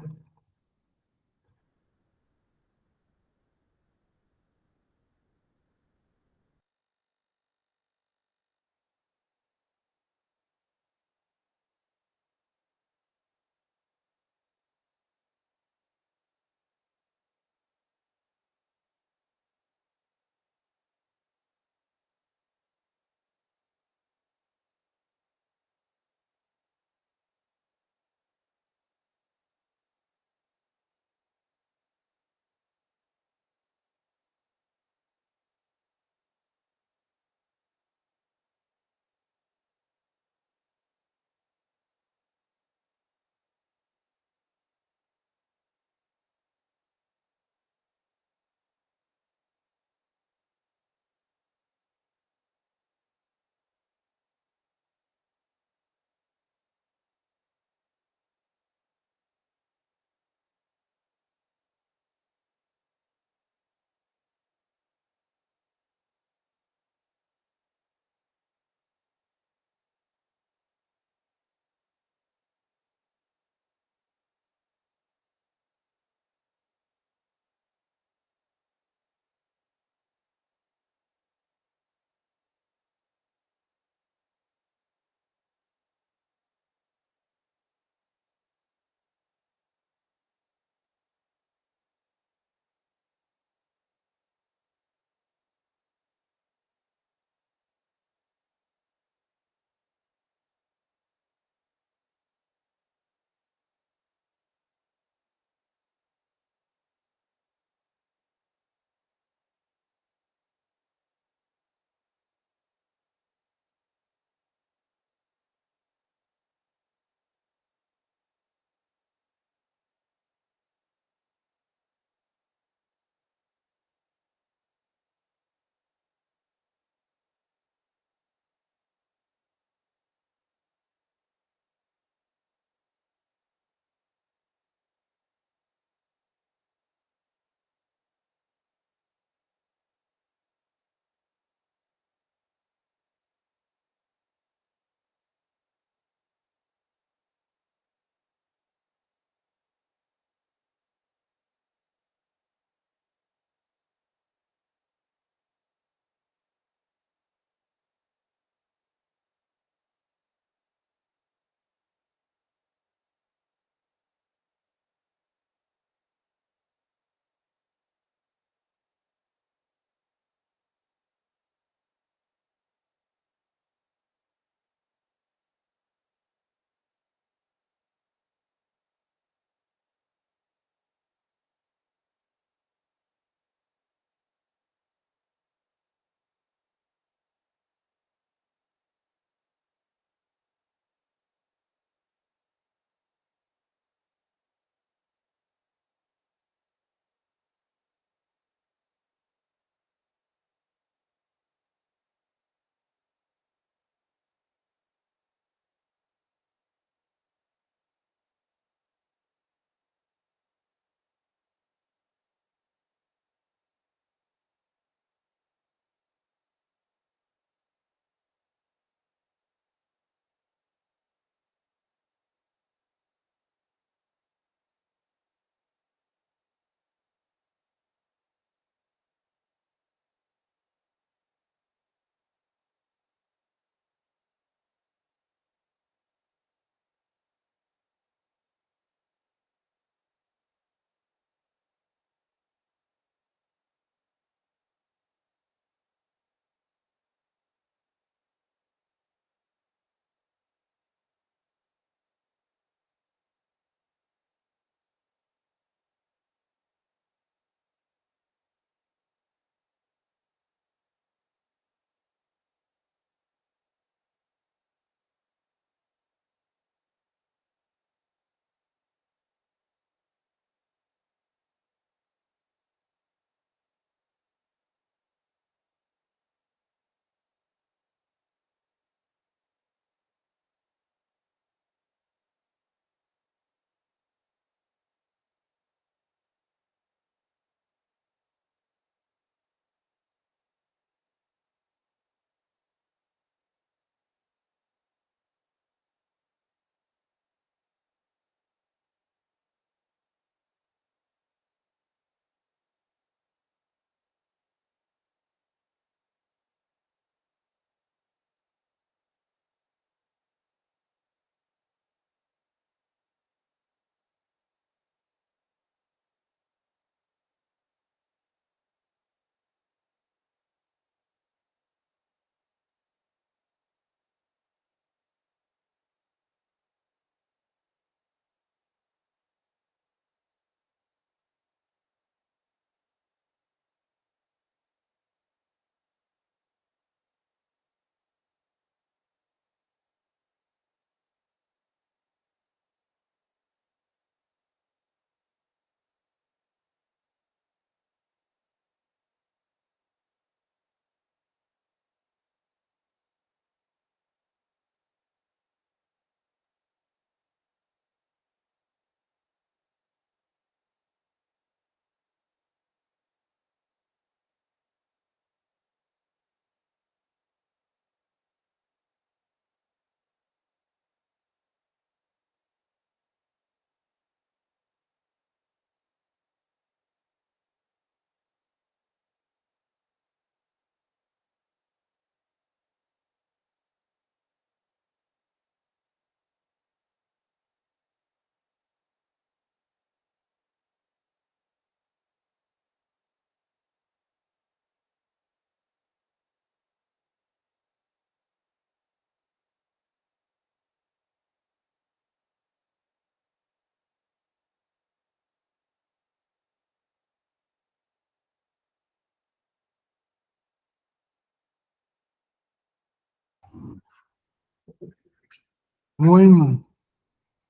Speaker 1: Bueno,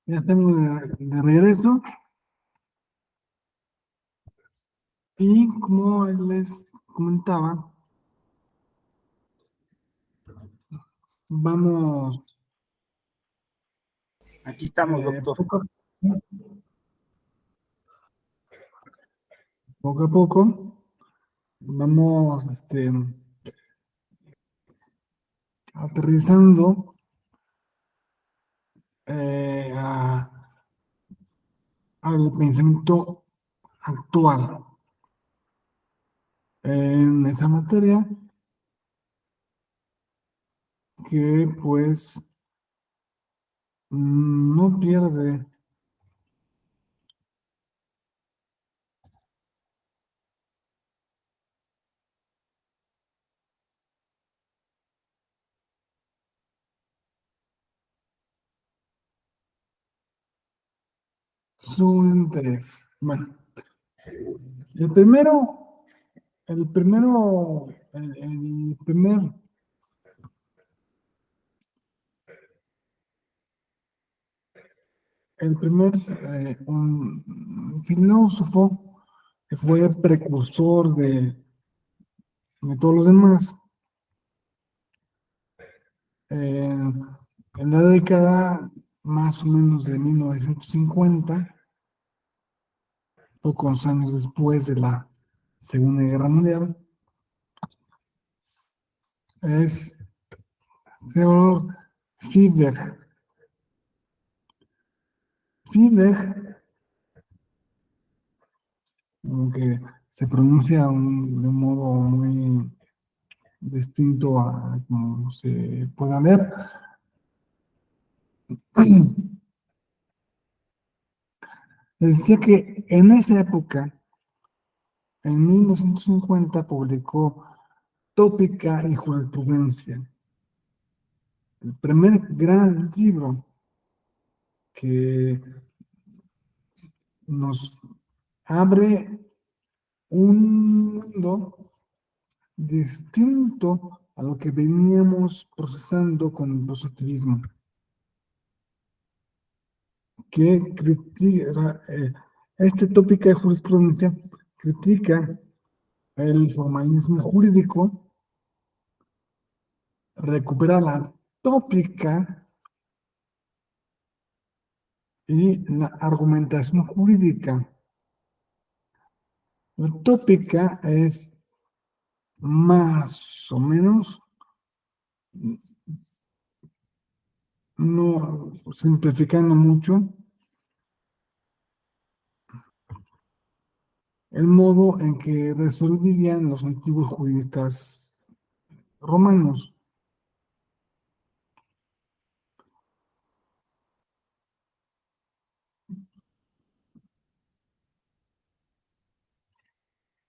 Speaker 1: ya estamos de regreso y como les comentaba, vamos
Speaker 2: Aquí estamos, doctor.
Speaker 1: poco a poco, vamos aterrizando a al pensamiento actual en esa materia que pues no pierde su interés. Bueno, el primero, el primero, el primer, el primer un filósofo que fue precursor de todos los demás eh, en la década más o menos de 1950, pocos años después de la Segunda Guerra Mundial, es Theodor Fiedler. Fiedler, aunque se pronuncia de un modo muy distinto a como se pueda ver, decía que en esa época, en 1950, publicó Tópica y Jurisprudencia, el primer gran libro que nos abre un mundo distinto a lo que veníamos procesando con el positivismo, que critica, o sea, este tópico de jurisprudencia critica el formalismo jurídico, recupera la tópica y la argumentación jurídica. La tópica es más o menos, no simplificando mucho, el modo en que resolvían los antiguos juristas romanos.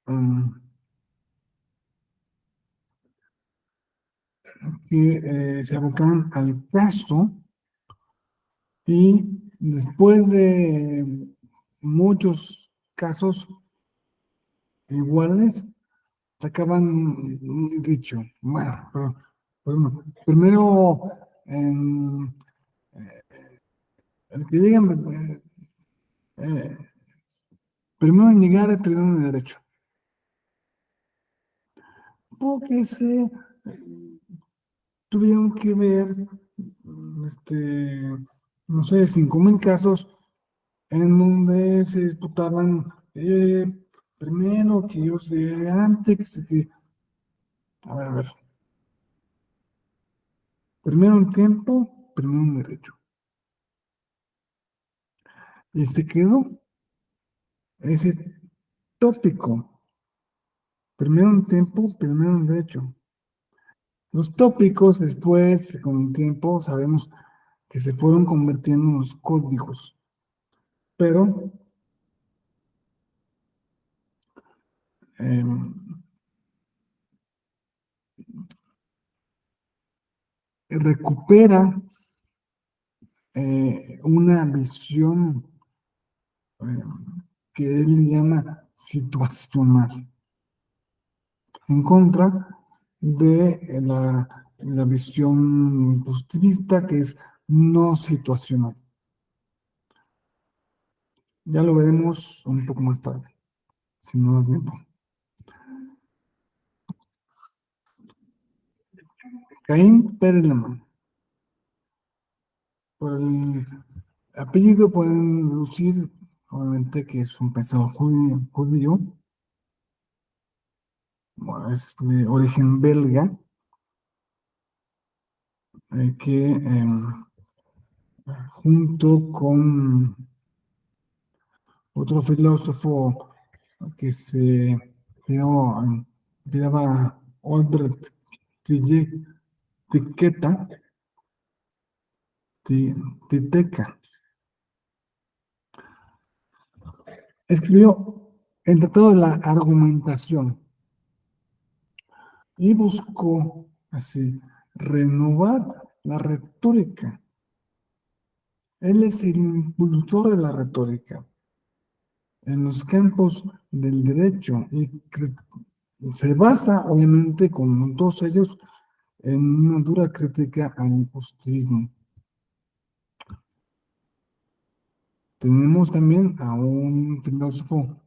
Speaker 1: um, que se abocaban al caso y después de muchos casos iguales, sacaban un dicho. Bueno, pero, bueno, primero, el que llega, eh, primero en llegar, el primero en el derecho. Porque se tuvieron que ver, no sé, 5,000 casos en donde se disputaban primero que ellos de antes, que, a ver, primero en tiempo, primero en derecho. Y se quedó ese tópico, primero en tiempo, primero en derecho. Los tópicos después, con el tiempo, sabemos que se fueron convirtiendo en los códigos, pero eh, recupera una visión eh, que él llama situacional, en contra de la visión positivista, que es no situacional. Ya lo veremos un poco más tarde, si no da tiempo. Caín Perelman. Por el apellido pueden deducir, obviamente, que es un pensador judío, bueno, es de origen belga, que junto con otro filósofo que se llamaba Albrecht Tiqueta, Titeca, escribió el Tratado de la Argumentación y buscó así renovar la retórica. Él es el impulsor de la retórica en los campos del derecho y se basa, obviamente, como todos ellos, en una dura crítica al positivismo. Tenemos también a un filósofo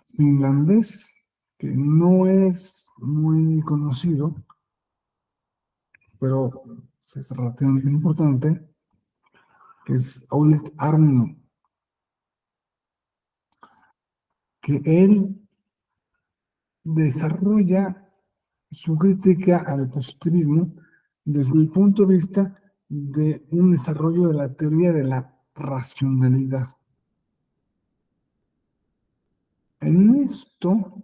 Speaker 1: finlandés que no es muy conocido, pero es relativamente importante, que es Aulest Arno, que él desarrolla su crítica al positivismo desde el punto de vista de un desarrollo de la teoría de la racionalidad. En esto,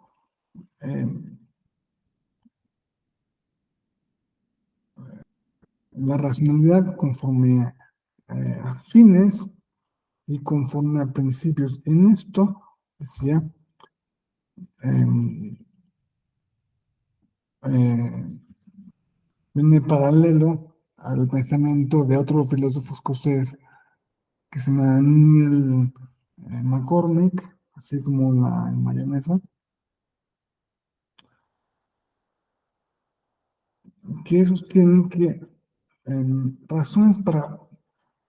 Speaker 1: eh, la racionalidad conforme a fines y conforme a principios. En esto, decía, eh, eh, viene paralelo al pensamiento de otros filósofos que ustedes, que se llama Neil McCormick, así como la mayonesa, que esos tienen que razones para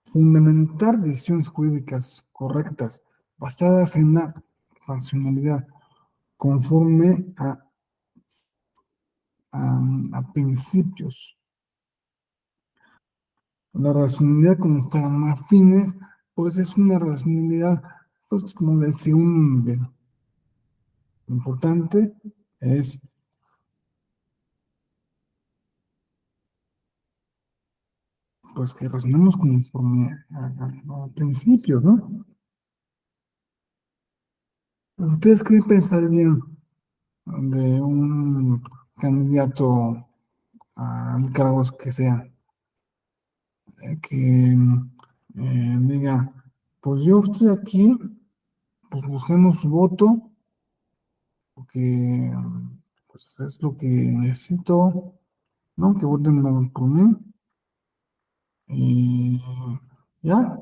Speaker 1: fundamentar decisiones jurídicas correctas, basadas en la racionalidad, conforme a principios. La racionalidad como para fines, pues es una racionalidad, pues como decía un bien. Lo importante es, pues, que razonemos conforme a principios, ¿no? ¿Ustedes qué pensarían de un candidato a cargos que sea, que diga, pues yo estoy aquí, pues buscando su voto, porque pues es lo que necesito, ¿no? Que voten por mí y ya.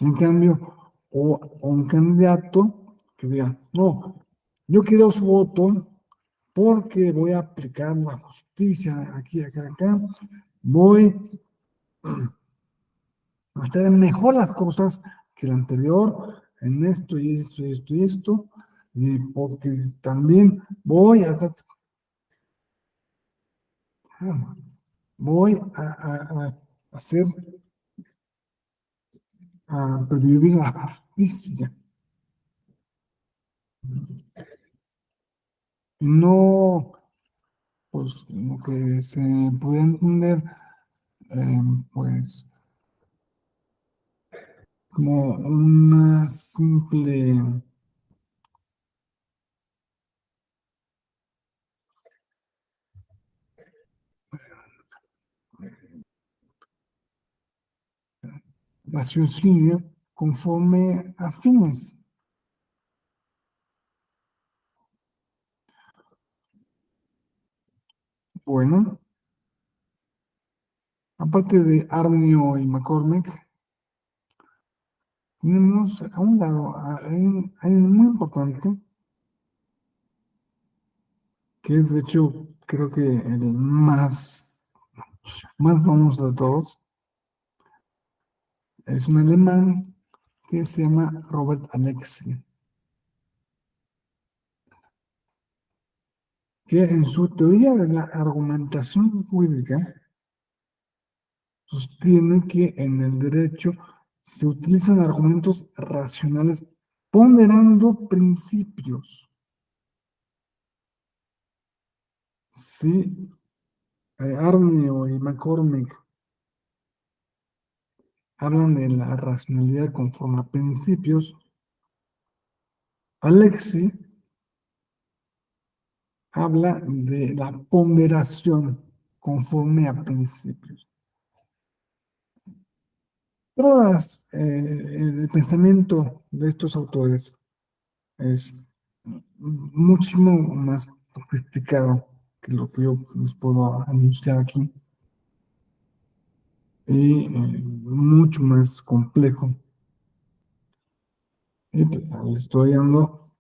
Speaker 1: En cambio, o un candidato que diga, no, yo quiero su voto porque voy a aplicar la justicia aquí, acá, acá, voy a hacer mejor las cosas que el anterior en esto y esto y esto y esto, y porque también voy a hacer, a vivir la justicia. Y no, pues, lo que se puede entender, pues, como una simple raciocinio conforme a fines. Bueno, aparte de Arnio y McCormick, tenemos a un lado, hay muy importante, que es de hecho creo que el más famoso de todos es un alemán que se llama Robert Alexi, que en su teoría de la argumentación jurídica sostiene que en el derecho se utilizan argumentos racionales ponderando principios. Sí, Arneo y McCormick hablan de la racionalidad conforme a principios. Alexi habla de la ponderación conforme a principios. El pensamiento de estos autores es muchísimo más sofisticado que lo que yo les puedo anunciar aquí y mucho más complejo. Y pues, les estoy dando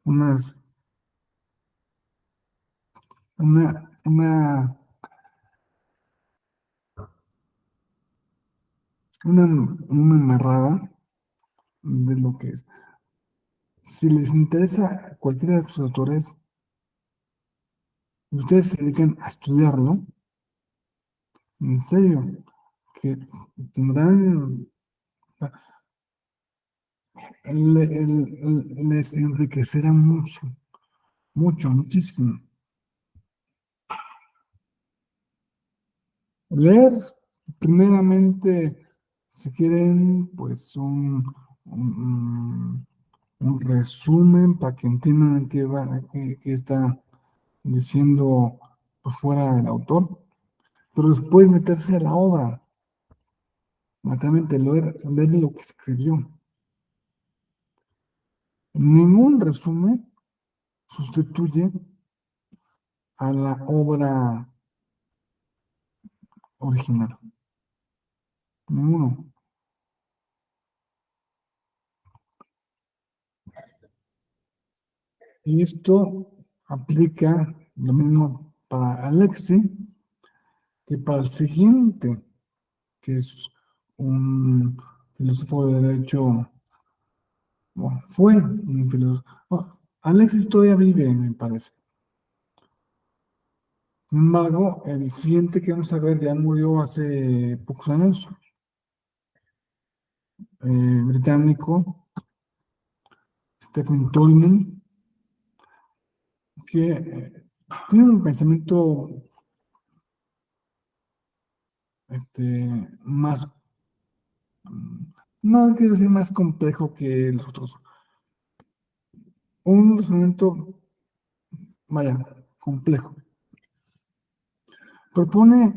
Speaker 1: unas, una, una amarrada de lo que es. Si les interesa cualquiera de sus autores, ustedes se dedican a estudiarlo, en serio, que tendrán, les enriquecerá mucho, muchísimo. Leer, primeramente, si quieren, pues un resumen para que entiendan qué va, qué está diciendo por fuera el autor, pero después meterse a la obra, naturalmente leer lo que escribió. Ningún resumen sustituye a la obra original. Ninguno. Y esto aplica lo mismo para Alexi que para el siguiente, que es un filósofo de derecho, bueno, fue un filósofo. Bueno, Alexis todavía vive, me parece. Sin embargo, el siguiente que vamos a ver ya murió hace pocos años, británico, Stephen Tolman, que tiene un pensamiento más, no quiero decir más complejo que los otros. Un razonamiento, vaya, complejo. Propone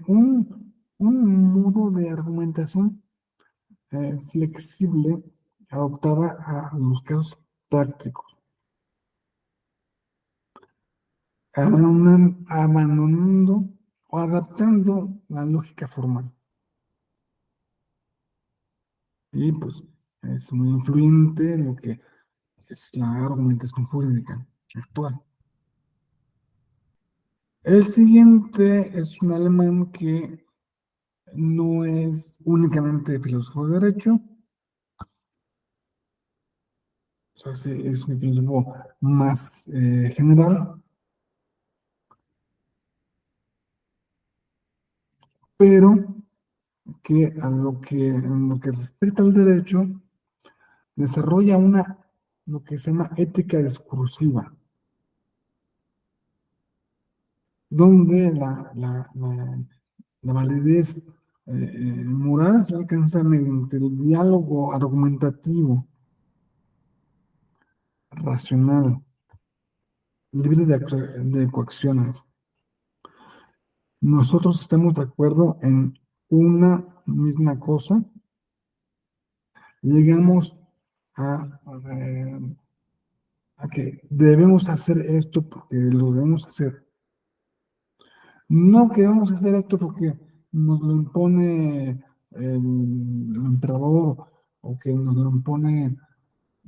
Speaker 1: un modo de argumentación flexible adoptada a los casos prácticos, abandonando o adaptando la lógica formal. Y pues es muy influyente en lo que es la argumentación jurídica actual. El siguiente es un alemán que no es únicamente filósofo de derecho, o sea, sí, es un filósofo más general, pero que en lo que respecta al derecho, desarrolla lo que se llama ética discursiva, donde la validez moral se alcanza mediante el diálogo argumentativo, racional, libre de coacciones. Nosotros estamos de acuerdo en una misma cosa, llegamos a que debemos hacer esto porque lo debemos hacer. No que vamos a hacer esto porque nos lo impone el emperador o que nos lo impone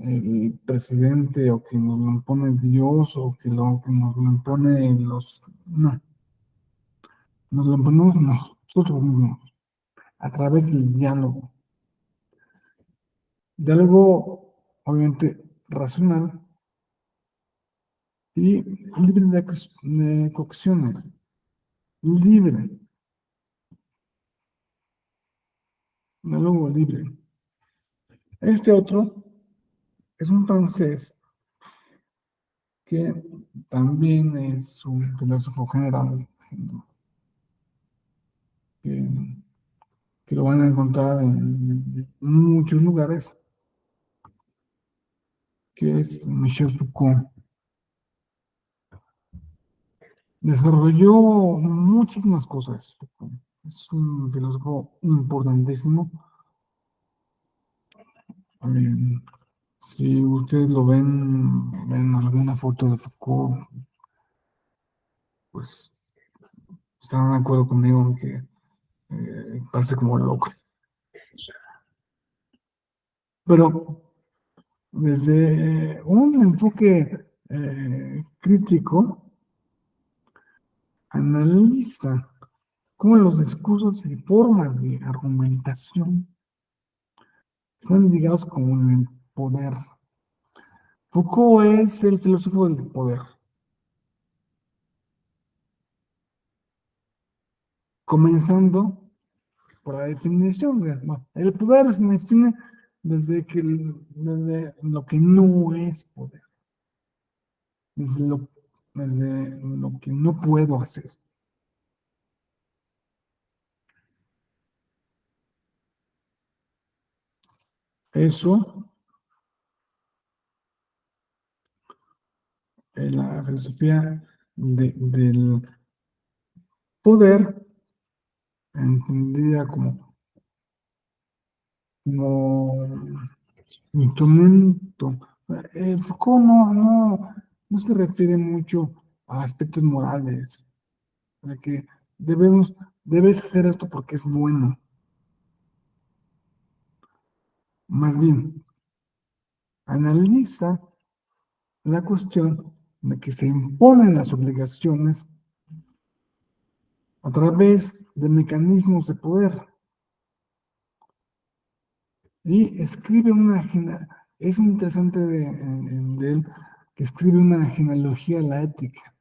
Speaker 1: el presidente o que nos lo impone Dios o que nos lo impone los... No, nos lo imponemos nosotros mismos a través del diálogo. Diálogo, obviamente, racional y libre de coacciones. Libre, diálogo libre. Este otro es un francés que también es un filósofo general, que, que lo van a encontrar en muchos lugares, que es Michel Foucault. Desarrolló muchísimas cosas. Es un filósofo importantísimo. Eh, si ustedes lo ven en alguna foto de Foucault, pues estarán de acuerdo conmigo en que parece como loco. Pero desde un enfoque crítico, analiza cómo los discursos y formas de argumentación están ligados con el poder. Foucault es el filósofo del poder, comenzando por la definición. Bueno, el poder se define desde lo que no es poder, desde lo, desde lo que no puedo hacer. Eso, la filosofía del poder, entendida como instrumento. Foucault no se refiere mucho a aspectos morales, de que debes hacer esto porque es bueno. Más bien, analiza la cuestión de que se imponen las obligaciones a través de mecanismos de poder y escribe es interesante de él que escribe una genealogía a la ética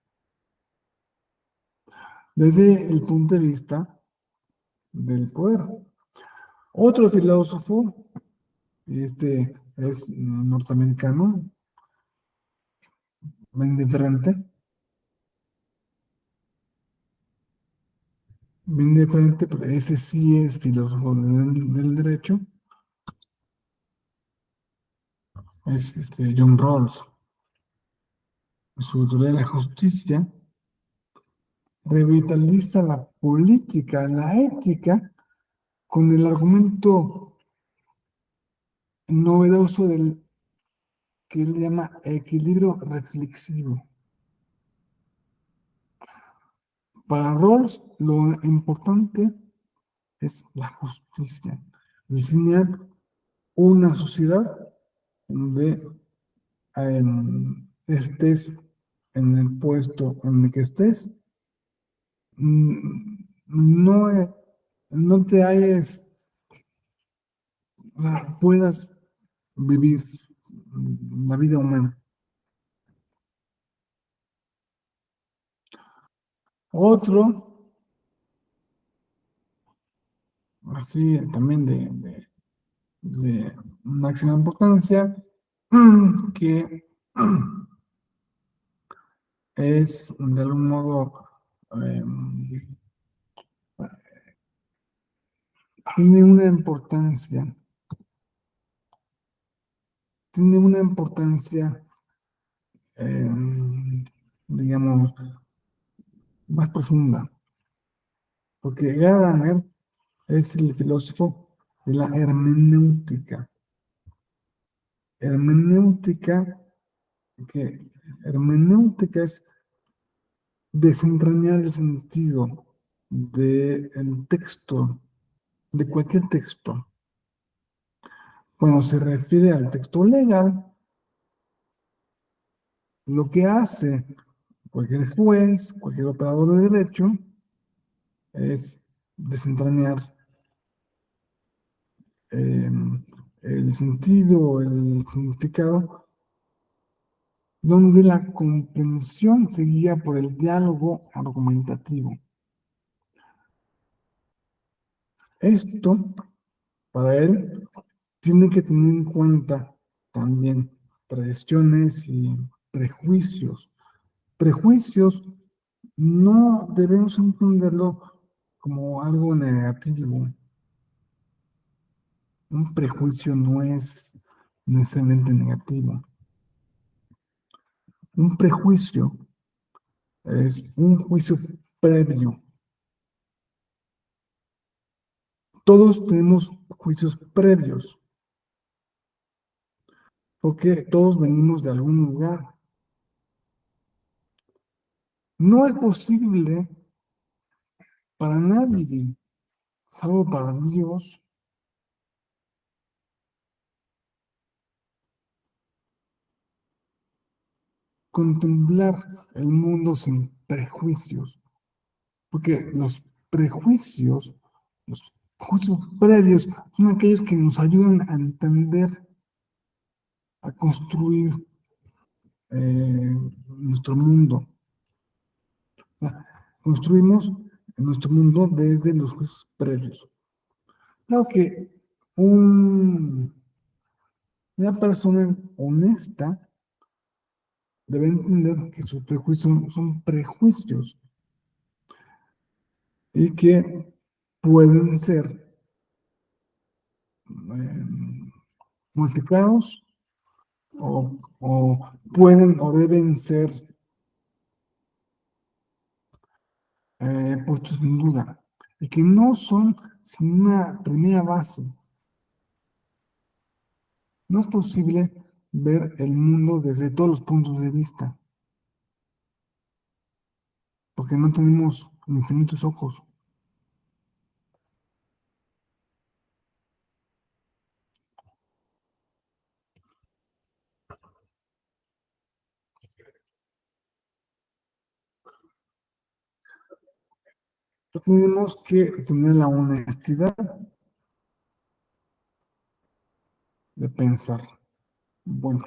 Speaker 1: desde el punto de vista del poder. Otro filósofo, y este es norteamericano, bien diferente, pero ese sí es filósofo del derecho, es John Rawls. Su teoría de la justicia revitaliza la política, la ética, con el argumento novedoso del que él llama equilibrio reflexivo. Para Rawls, lo importante es la justicia, diseñar una sociedad donde estés en el puesto en el que estés, no, no te halles, puedas vivir la vida humana. Otro, así también de máxima importancia, que es de algún modo eh, tiene una importancia, tiene una importancia, digamos, más profunda, porque Gadamer es el filósofo de la hermenéutica. Hermenéutica, que hermenéutica es desentrañar el sentido del texto, de cualquier texto. Cuando se refiere al texto legal, Lo que hace cualquier juez, cualquier operador de derecho, es desentrañar eh, el sentido, el significado, donde la comprensión se guía por el diálogo argumentativo. Esto, para él, tiene que tener en cuenta también tradiciones y prejuicios. Prejuicios no debemos entenderlo como algo negativo. Un prejuicio no es necesariamente negativo. Un prejuicio es un juicio previo. Todos tenemos juicios previos, porque todos venimos de algún lugar. No es posible para nadie, salvo para Dios, contemplar el mundo sin prejuicios, porque los prejuicios, los juicios previos, son aquellos que nos ayudan a entender, a construir nuestro mundo. O sea, construimos nuestro mundo desde los juicios previos. Claro que una persona honesta debe entender que sus prejuicios son prejuicios y que pueden ser modificados o pueden o deben ser puestos en duda y que no son sin una primera base. No es posible ver el mundo desde todos los puntos de vista, porque no tenemos infinitos ojos. Tenemos que tener la honestidad de pensar. Bueno,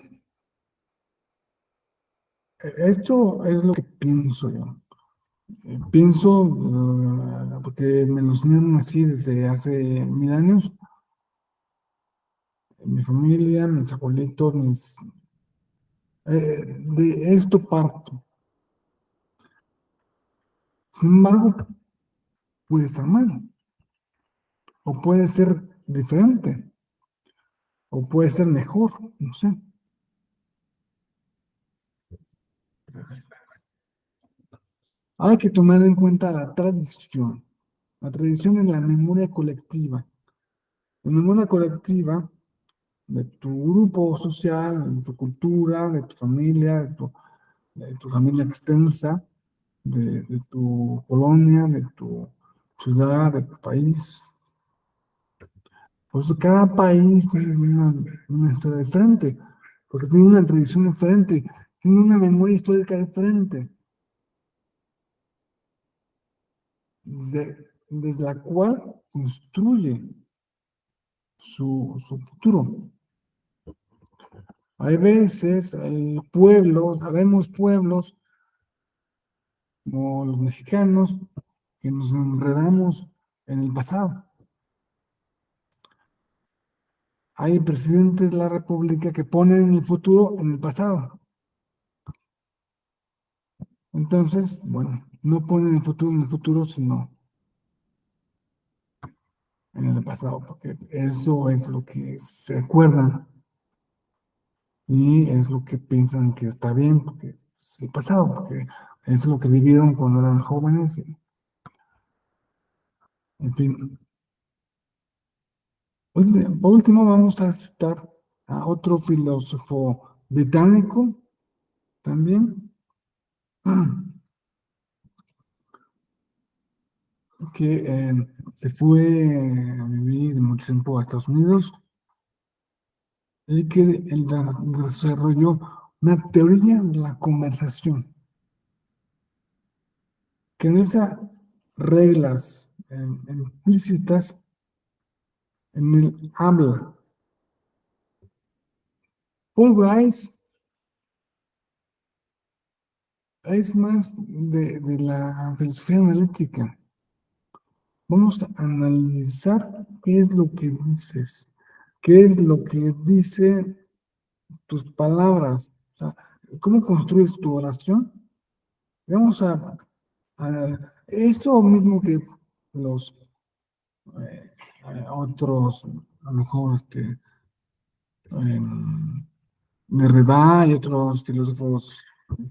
Speaker 1: esto es lo que pienso yo. Pienso, porque me lo enseñaron así desde hace 1000 años, mi familia, mis abuelitos, de esto parto. Sin embargo, puede estar mal, o puede ser diferente, o puede ser mejor, no sé. Hay que tomar en cuenta la tradición. La tradición es la memoria colectiva. La memoria colectiva de tu grupo social, de tu cultura, de tu familia, de tu familia extensa, de tu colonia, de tu ciudad, de tu país. Por eso cada país tiene una historia diferente, porque tiene una tradición diferente, tiene una memoria histórica diferente, desde la cual construye su futuro. Hay veces, hay pueblos, habemos pueblos como los mexicanos que nos enredamos en el pasado. Hay presidentes de la República que ponen el futuro en el pasado. Entonces, bueno, no ponen el futuro en el futuro, sino en el pasado, porque eso es lo que se acuerdan y es lo que piensan que está bien, porque es el pasado, porque es lo que vivieron cuando eran jóvenes. En fin, por último vamos a citar a otro filósofo británico también, que se fue a vivir mucho tiempo a Estados Unidos y que él desarrolló una teoría de la conversación, que en esas reglas implícitas en el habla. Paul Grice es más de la filosofía analítica. Vamos a analizar qué es lo que dices, qué es lo que dice tus palabras, o sea, cómo construyes tu oración. Vamos a esto mismo que los otros, a lo mejor em, Derrida y otros filósofos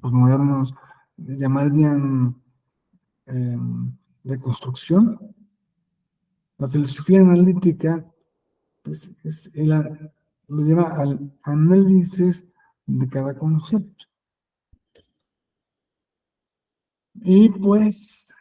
Speaker 1: modernos llamarían de construcción. La filosofía analítica pues, lo lleva al análisis de cada concepto. Y pues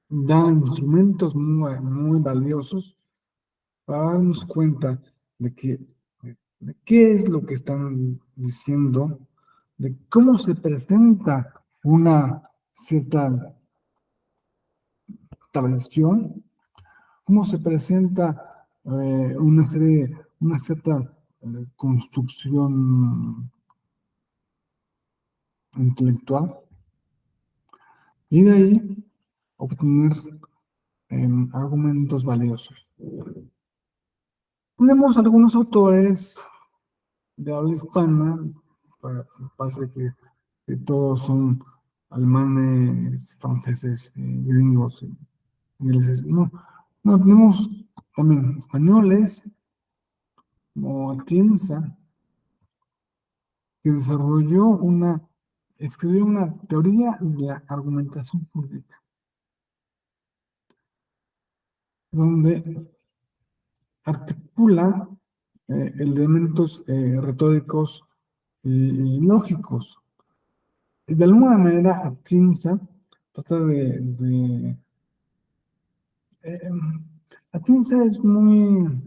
Speaker 1: da instrumentos muy valiosos para darnos cuenta de de qué es lo que están diciendo, de cómo se presenta una cierta tradición, cómo se presenta una cierta construcción intelectual, y de ahí obtener argumentos valiosos. Tenemos algunos autores de habla hispana, parece que todos son alemanes, franceses, gringos, ingleses. No, no, tenemos también españoles, como Atienza, que escribió una teoría de la argumentación pública, donde articula elementos retóricos y lógicos. Y de alguna manera, Atienza trata eh, Atienza es no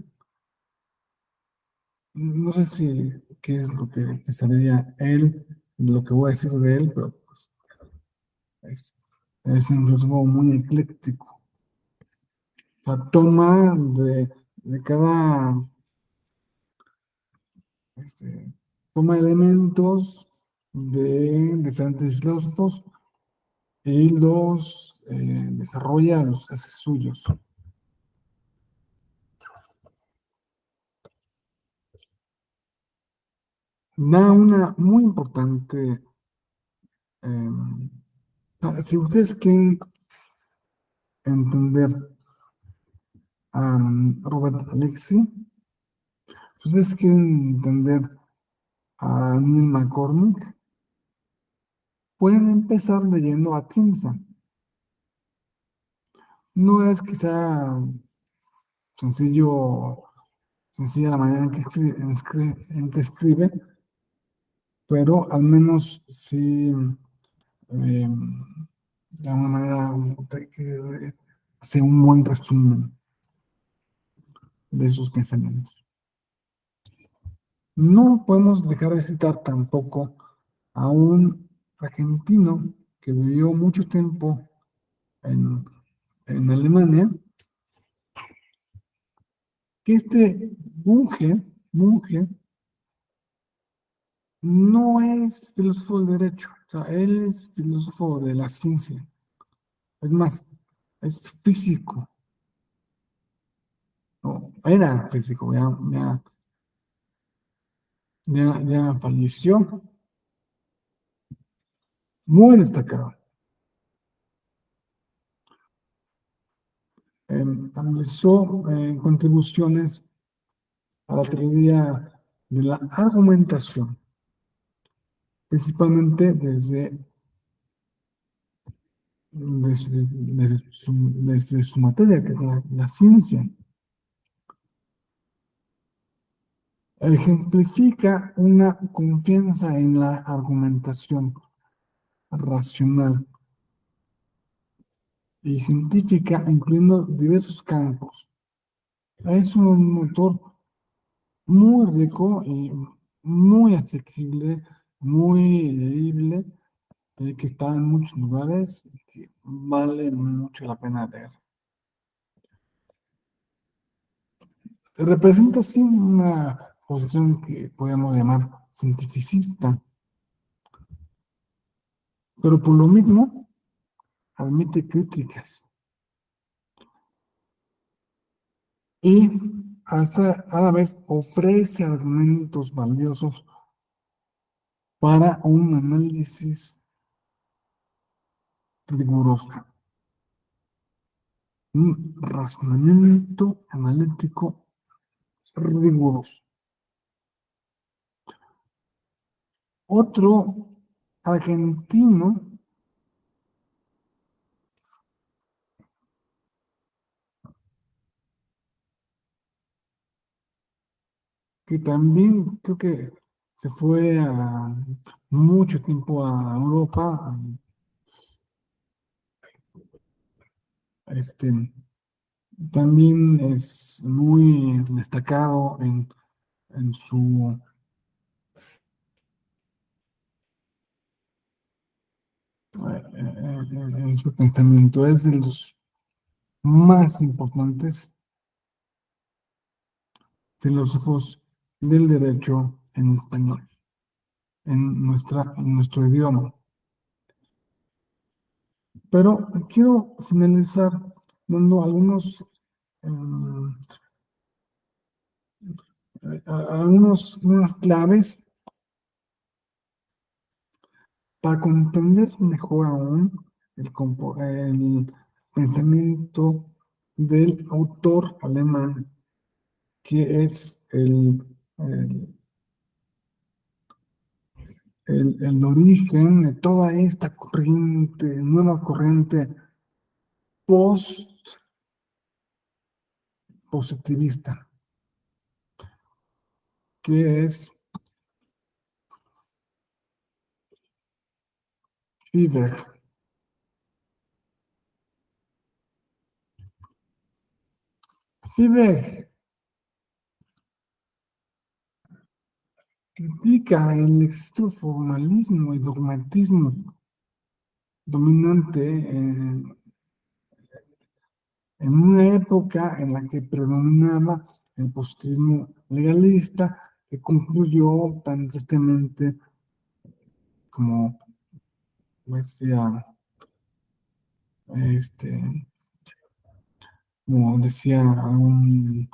Speaker 1: sé si qué es lo que sabría él, lo que voy a decir de él, pero pues, es, es un rasgo muy ecléctico. O sea, toma de cada, este, toma elementos de diferentes filósofos y los desarrolla, los hace suyos. Da una muy importante, si ustedes quieren entender a Robert Alexi, si ustedes quieren entender a Neil McCormick, pueden empezar leyendo a Tinsa. No es que sea sencilla la manera en que en que escribe, pero al menos sí, de alguna manera, que hace un buen resumen de sus pensamientos. No podemos dejar de citar tampoco a un argentino que vivió mucho tiempo en, en Alemania, que Bunge no es filósofo del derecho, o sea, él es filósofo de la ciencia, es más, es físico, o era físico, ya falleció, muy destacado. Analizó contribuciones a la teoría de la argumentación, principalmente desde su materia, que es la ciencia. ejemplifica una confianza en la argumentación racional y científica, incluyendo diversos campos. Es un motor muy rico y muy asequible, muy leíble, que está en muchos lugares y que vale mucho la pena leer. Representa, sí, una posición que podemos llamar cientificista, pero por lo mismo admite críticas y hasta a la vez ofrece argumentos valiosos para un análisis riguroso, un razonamiento analítico riguroso. Otro argentino que también creo que se fue a mucho tiempo a Europa, este, también es muy destacado en su, en su pensamiento. Es de los más importantes filósofos del derecho en español, en nuestro idioma. Pero quiero finalizar dando unas claves para comprender mejor aún el pensamiento del autor alemán, que es el origen de toda esta corriente, nueva corriente post-positivista, que es Fiverr. Fiverr critica el excesivo formalismo y dogmatismo dominante en una época en la que predominaba el positivismo legalista, que concluyó tan tristemente como decía, este, como decía un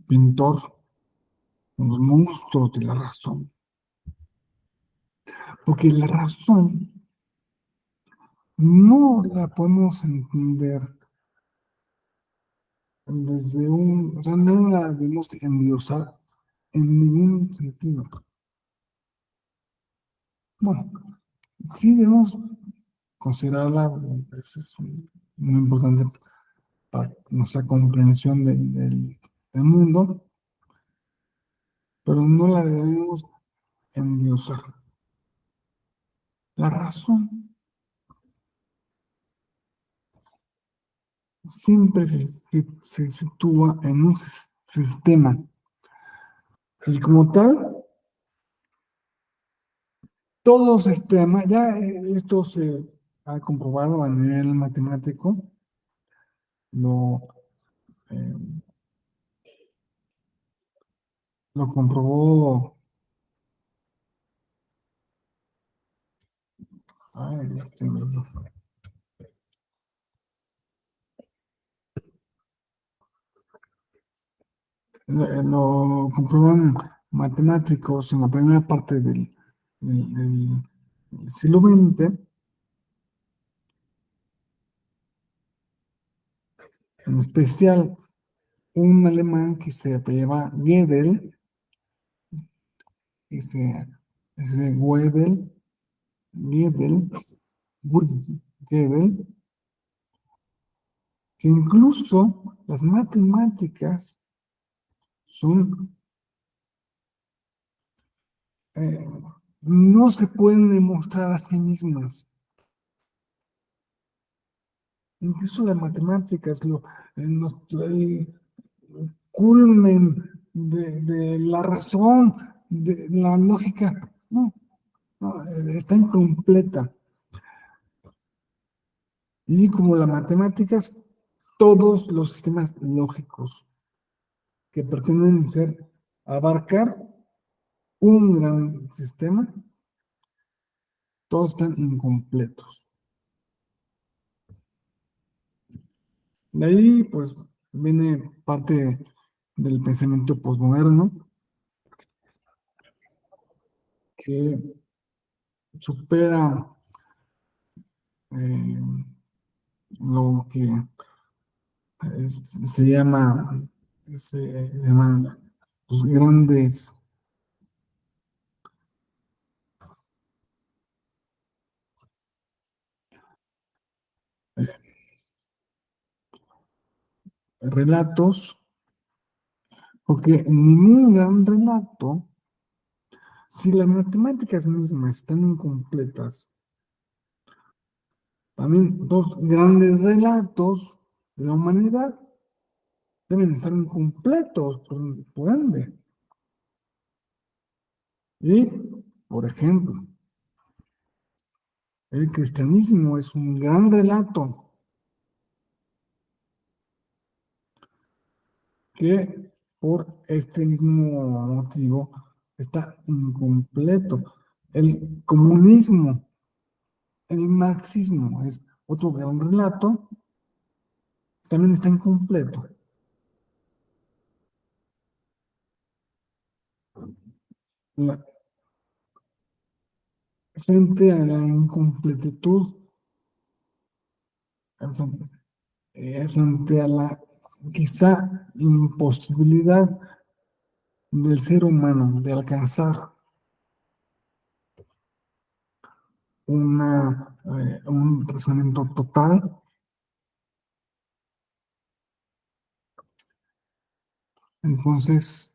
Speaker 1: pintor, los monstruos de la razón. Porque la razón no la podemos entender o sea, no la debemos endiosar en ningún sentido. Bueno, sí debemos considerarla, muy importante para nuestra comprensión del mundo, pero no la debemos endiosar. La razón siempre se sitúa en un sistema y como tal, todo sistema, ya esto se ha comprobado a nivel matemático, lo, eh, lo comprobó, ay, lo comprobaron matemáticos en la primera parte del siglo XX, en especial un alemán que se apellidaba Gödel, que se ve Gödel, Gödel, que incluso las matemáticas son, no se pueden demostrar a sí mismas. Incluso las matemáticas, el culmen de la razón, de la lógica, no, no, está incompleta. Y como las matemáticas, todos los sistemas lógicos que pretenden abarcar un gran sistema, todos están incompletos. De ahí, pues, viene parte del pensamiento posmoderno que supera eh, lo que se llama, se llaman los grandes relatos, porque ningún gran relato, si las matemáticas mismas están incompletas, también dos grandes relatos de la humanidad deben estar incompletos, por ende. Y, por ejemplo, el cristianismo es un gran relato que por este mismo motivo está incompleto. El comunismo, el marxismo es otro gran relato, también está incompleto. La- Frente a la incompletitud, frente, frente a la quizá imposibilidad del ser humano de alcanzar un razonamiento total, entonces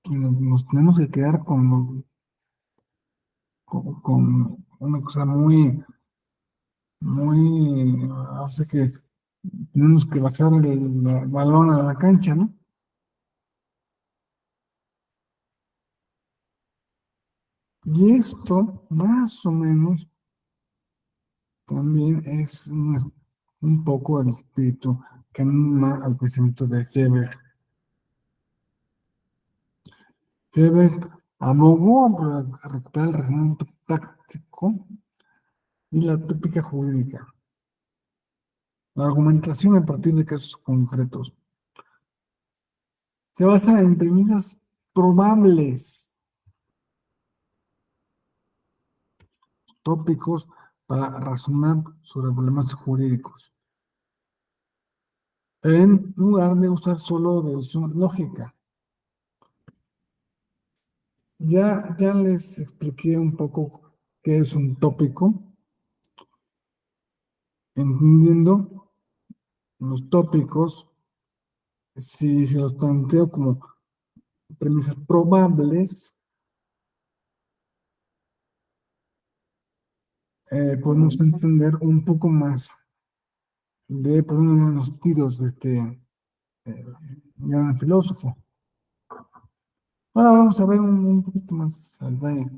Speaker 1: nos tenemos que quedar con una cosa muy, hace que tenemos que bajar el balón a la cancha, ¿no? Y esto, más o menos, también es un poco el espíritu que anima al pensamiento de Weber. Weber abogó por recuperar el razonamiento práctico y la tópica jurídica, la argumentación a partir de casos concretos. Se basa en premisas probables, tópicos para razonar sobre problemas jurídicos, en lugar de usar solo deducción lógica. Ya les expliqué un poco qué es un tópico, entendiendo los tópicos, si se los planteo como premisas probables, podemos entender un poco más de por uno de los tiros de este gran filósofo. Ahora vamos a ver un poquito más al detalle.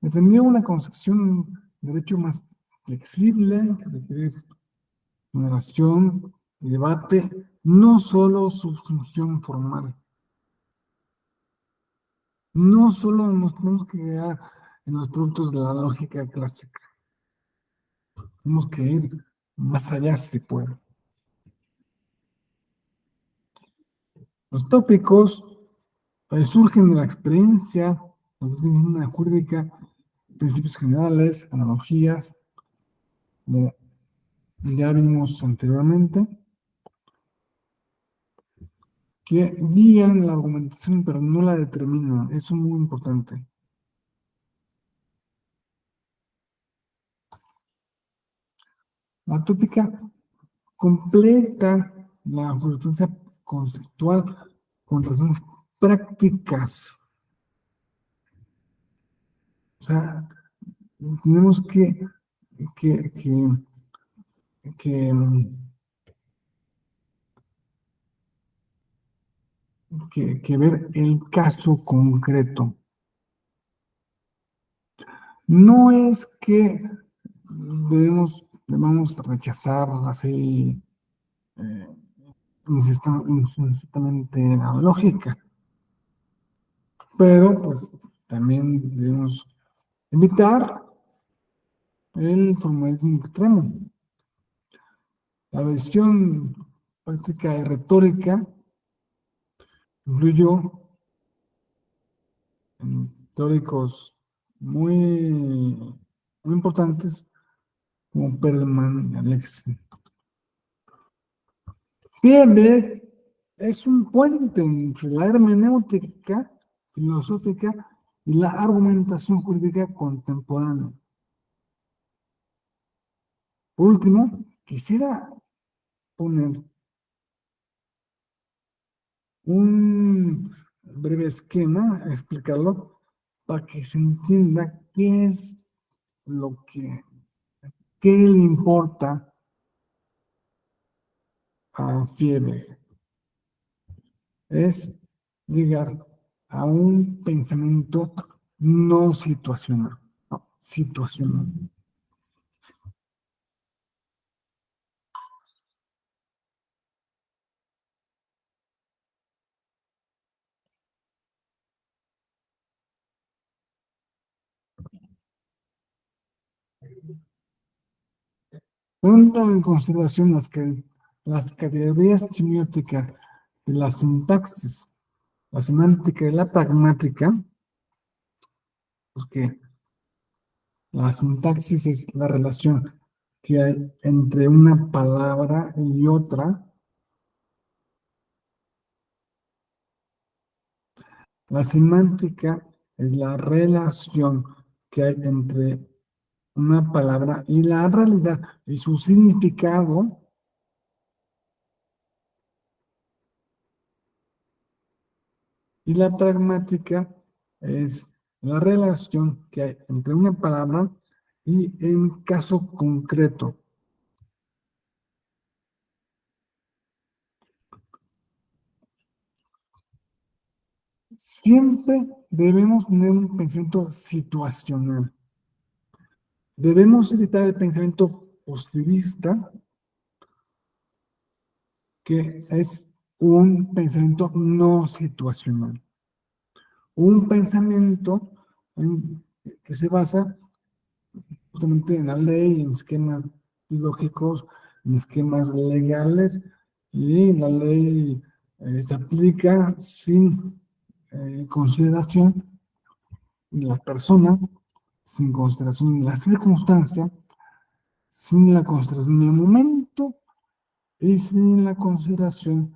Speaker 1: Defendió una concepción de derecho más flexible, que requiere generación y debate, no solo su función formal. No solo nos tenemos que quedar en los productos de la lógica clásica. Tenemos que ir más allá si se puede. Los tópicos surgen de la experiencia, la doctrina jurídica, principios generales, analogías, como ya vimos anteriormente, que guían la argumentación, pero no la determinan. Eso es muy importante. La tópica completa la jurisprudencia conceptual con razones prácticas. O sea, tenemos que, que, que, que ver el caso concreto. No es que debamos rechazar así insistamente la lógica, pero pues también debemos evitar el formalismo extremo. La versión práctica y retórica influyó en teóricos muy importantes como Perelman y Alexis. Fierberg es un puente entre la hermenéutica filosófica y la argumentación jurídica contemporánea. Por último, quisiera poner un breve esquema, explicarlo, para que se entienda qué es lo qué le importa a Fierberg. Es llegar a un pensamiento no situacional, no, situacional. Tomando en consideración las categorías semióticas de la sintaxis, la semántica y la pragmática, pues que la sintaxis es la relación que hay entre una palabra y otra. La semántica es la relación que hay entre una palabra y la realidad y su significado. Y la pragmática es la relación que hay entre una palabra y en caso concreto. Siempre debemos tener un pensamiento situacional. Debemos evitar el pensamiento positivista, que es un pensamiento no situacional. Un pensamiento que se basa justamente en la ley, en esquemas lógicos, en esquemas legales, y la ley se aplica sin consideración de la persona, sin consideración de la circunstancia, sin la consideración del momento y sin la consideración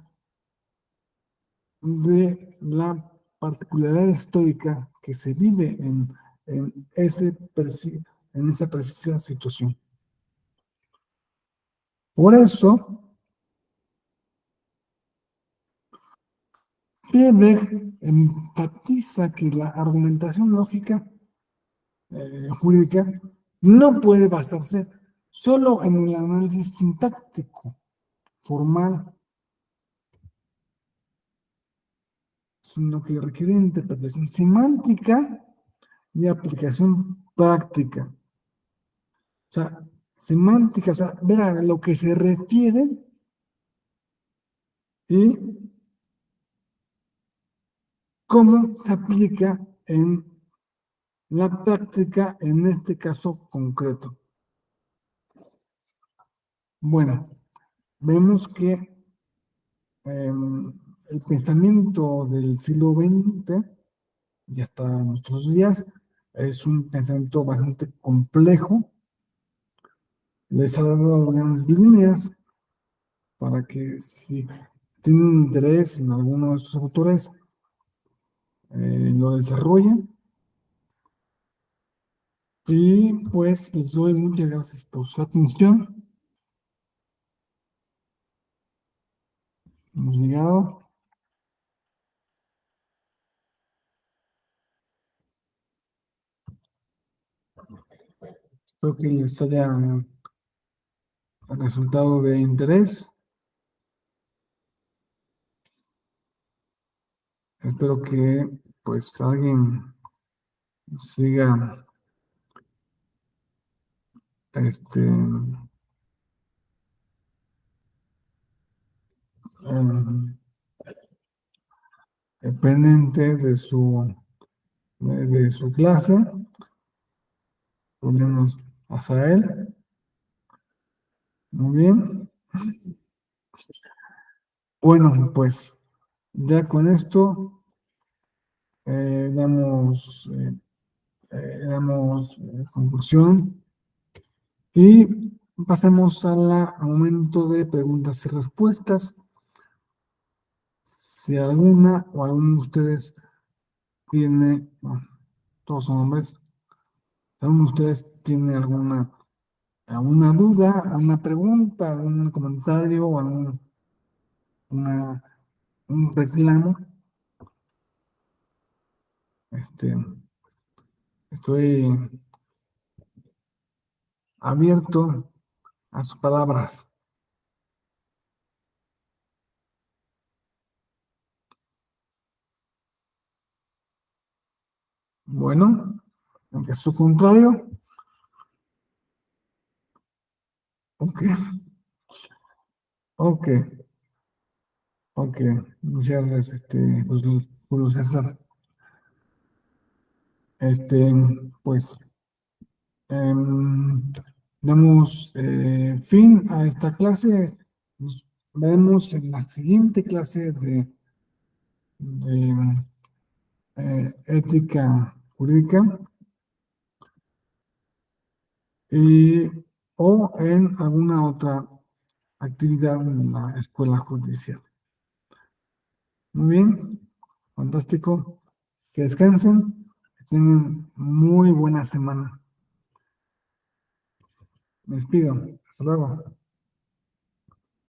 Speaker 1: de la particularidad histórica que se vive en, en esa precisa situación. Por eso, Fierberg enfatiza que la argumentación lógica jurídica no puede basarse solo en el análisis sintáctico, formal, sino que requiere interpretación semántica y aplicación práctica. O sea, semántica, o sea, ver a lo que se refiere y cómo se aplica en la práctica en este caso concreto. Bueno, vemos que el pensamiento del siglo XX y hasta nuestros días es un pensamiento bastante complejo. Les ha dado grandes líneas para que si tienen interés en alguno de sus autores, lo desarrollen. Y pues les doy muchas gracias por su atención. Hemos llegado. Espero que les haya resultado de interés. Espero que pues alguien siga em, pendiente de su clase, por lo menos hasta él. Muy bien. Bueno, pues ya con esto damos conclusión y pasemos al momento de preguntas y respuestas. Si alguna o alguno de ustedes tiene, bueno, todos son hombres, si alguno de ustedes tiene alguna duda, alguna pregunta, algún comentario o una- un reclamo, este, estoy abierto a sus palabras. Bueno, en caso contrario, ok, ok, ok. Muchas gracias, Julio César. Este, pues, em, damos fin a esta clase. Nos vemos en la siguiente clase de ética jurídica y, o en alguna otra actividad en la escuela judicial. Muy bien, fantástico. Que descansen, que tengan muy buena semana. Me despido. Hasta luego.